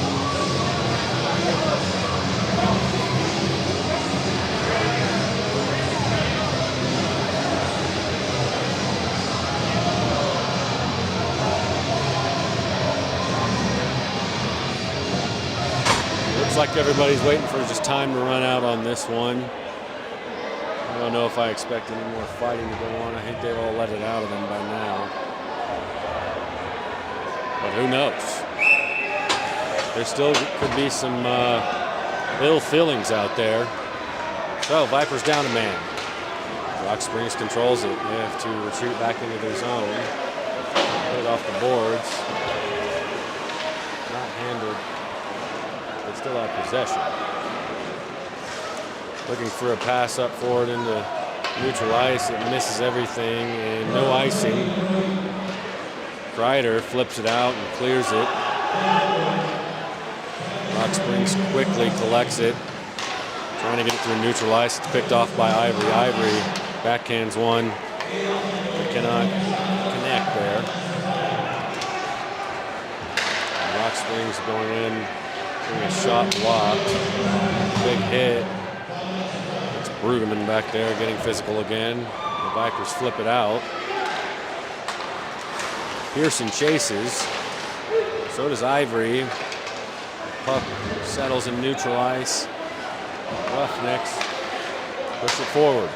[SPEAKER 1] Looks like everybody's waiting for just time to run out on this one. I don't know if I expect any more fighting to go on. I think they've all let it out of them by now. But who knows? There still could be some ill feelings out there. So Vipers down a man. Rock Springs controls it. They have to retreat back into their zone. Put it off the boards. Not handled. They still have possession. Looking for a pass up forward into neutral ice. It misses everything and no icing. Kreider flips it out and clears it. Rock Springs quickly collects it. Trying to get it through neutral ice. It's picked off by Ivory. Ivory backhands one. But cannot connect there. Rock Springs going in. Getting a shot blocked. Big hit. It's Brueggemann back there getting physical again. The Vipers flip it out. Pearson chases. So does Ivory. Puck settles in neutral ice. Roughnecks push it forward.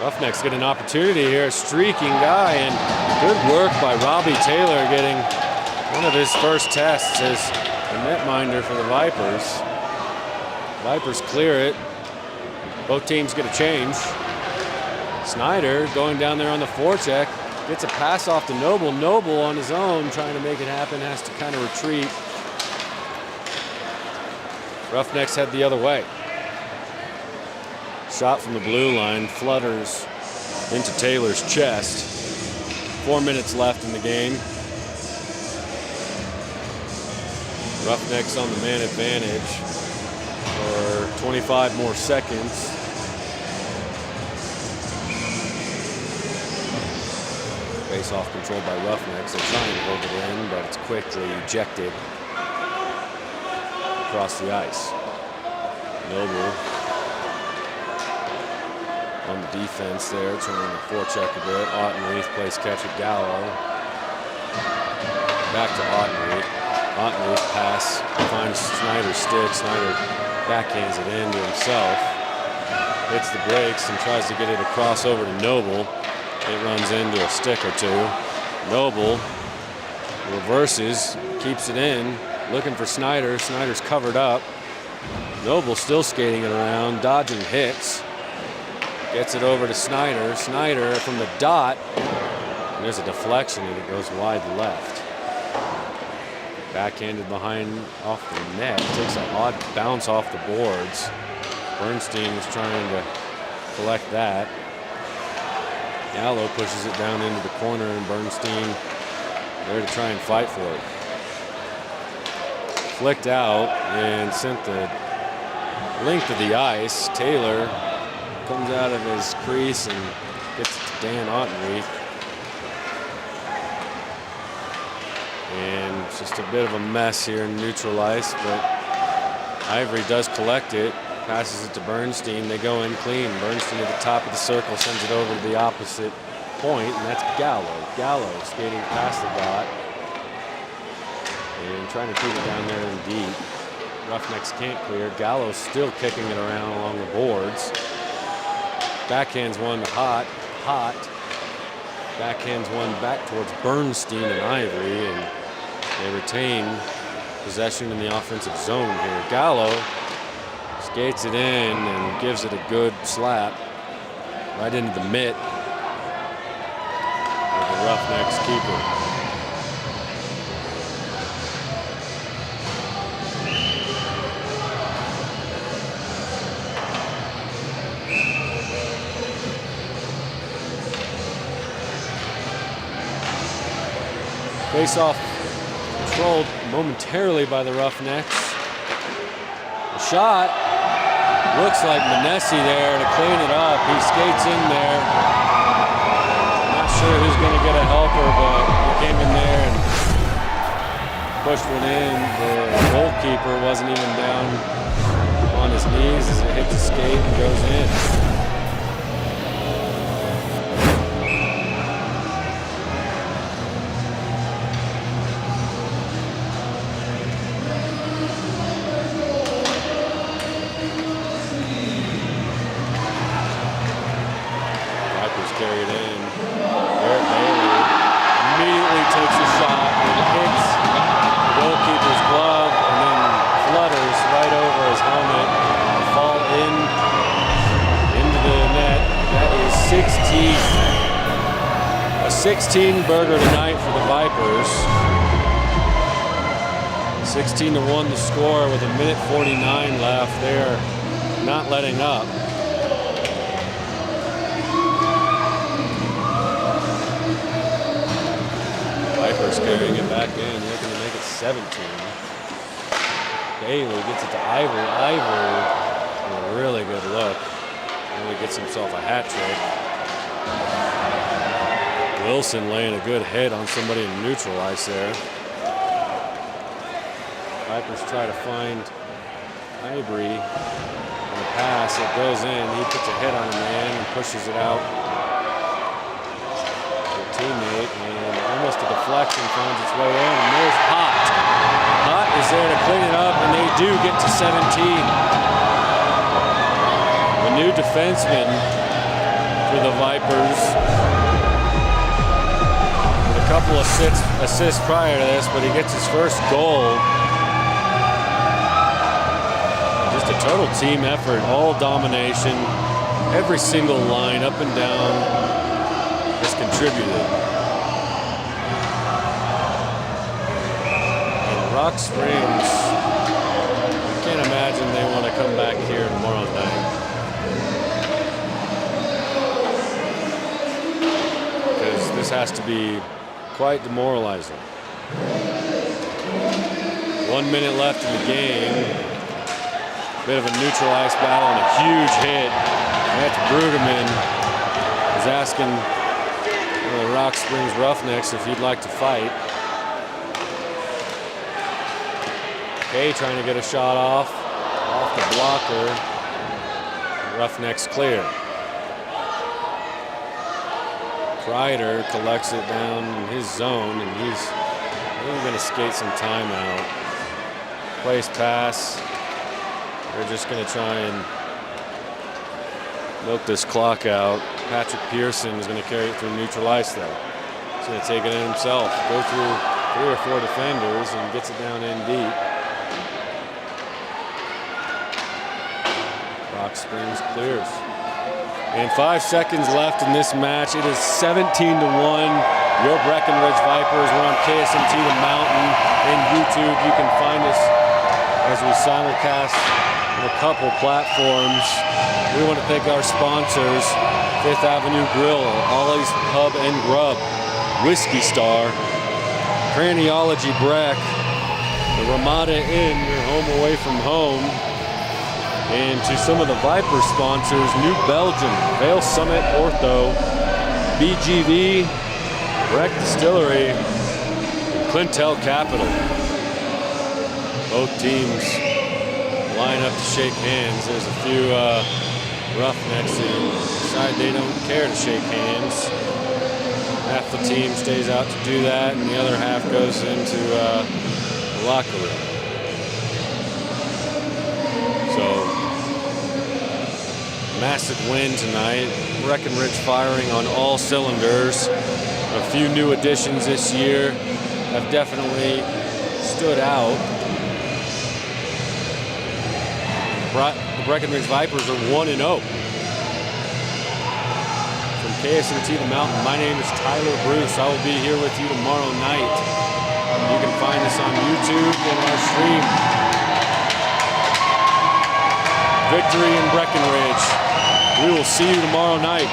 [SPEAKER 1] Roughnecks get an opportunity here. A streaking guy, and good work by Robbie Taylor getting one of his first tests as a netminder for the Vipers. Vipers clear it. Both teams get a change. Snyder going down there on the forecheck. Gets a pass off to Noble. Noble on his own trying to make it happen. Has to kind of retreat. Roughnecks head the other way. Shot from the blue line. Flutters into Taylor's chest. 4 minutes left in the game. Roughnecks on the man advantage for 25 more seconds. Face-off controlled by Roughnecks. They're trying to hold it in, but it's quickly ejected across the ice. Noble on the defense there, trying to forecheck a bit. Ottenreith plays catch with Gallo. Back to Ottenreith. Ottenreith pass finds Snyder's stick. Snyder backhands it in to himself. Hits the brakes and tries to get it across over to Noble. It runs into a stick or two. Noble reverses, keeps it in, looking for Snyder. Snyder's covered up. Noble still skating it around, dodging hits. Gets it over to Snyder. Snyder from the dot. And there's a deflection and it goes wide left. Backhanded behind off the net. Takes an odd bounce off the boards. Bernstein was trying to collect that. Gallo pushes it down into the corner and Bernstein there to try and fight for it. Flicked out and sent the length of the ice. Taylor comes out of his crease and gets it to Dan Ottenreith. And it's just a bit of a mess here in neutral ice, but Ivory does collect it. Passes it to Bernstein. They go in clean. Bernstein at the top of the circle sends it over to the opposite point, and that's Gallo. Gallo skating past the dot and trying to keep it down there in deep. Roughnecks can't clear. Gallo's still kicking it around along the boards. Backhands one to Hott. Hott backhands one back towards Bernstein and Ivory, and they retain possession in the offensive zone here. Gallo skates it in and gives it a good slap right into the mitt of the Roughnecks keeper. Face-off controlled momentarily by the Roughnecks. The shot looks like Monesi there to clean it up. He skates in there. Not sure who's going to get a helper, but he came in there and pushed one in. The goalkeeper wasn't even down on his knees as it hit the skate and goes in. A 16-burger tonight for the Vipers. 16-1 the score with 1:49 left. They're not letting up. Vipers carrying it back in, looking to make it 17. Bailey gets it to Ivory. Ivory, a really good look. Really gets himself a hat trick. Wilson laying a good hit on somebody in neutral ice there. Vipers try to find Ivory on the pass. It goes in. He puts a hit on a man and pushes it out. Teammate, and almost a deflection finds its way in, and there's Hott. Hott is there to clean it up, and they do get to 17. The new defenseman for the Vipers. With a couple of assists prior to this, but he gets his first goal. Just a total team effort, all domination. Every single line, up and down, has contributed. And Rock Springs, I can't imagine they want to come back here tomorrow night. Because this has to be quite demoralizing. 1 minute left in the game. Bit of a neutral ice battle and a huge hit. That's Brueggemann is asking the Rock Springs Roughnecks if he'd like to fight. Kay trying to get a shot off the blocker. Roughnecks clear. Kreider collects it down in his zone, and he's going to skate some time out. Place pass. They're just going to try and milk this clock out. Patrick Pearson is going to carry it through neutral ice though. He's going to take it in himself. Go through 3 or 4 defenders and gets it down in deep. Rock Springs clears. And 5 seconds left in this match. It is 17-1. Your Breckenridge Vipers. We're on KSMT The Mountain and YouTube. You can find us as we simulcast on a couple platforms. We want to thank our sponsors, 5th Avenue Grill, Ollie's Pub and Grub, Whiskey Star, Craniology Breck, the Ramada Inn, your home away from home, and to some of the Viper sponsors, New Belgium, Vail-Summit Ortho, BGV, Breckenridge Distillery, and Cliintel Capital. Both teams line up to shake hands. There's a few Roughnecks who decide they don't care to shake hands. Half the team stays out to do that, and the other half goes into the locker room. So, massive win tonight. Breckenridge firing on all cylinders. A few new additions this year have definitely stood out. The Breckenridge Vipers are 1-0. From KSMT The Mountain, my name is Tyler Bruce. I will be here with you tomorrow night. You can find us on YouTube and our stream. Victory in Breckenridge. We will see you tomorrow night.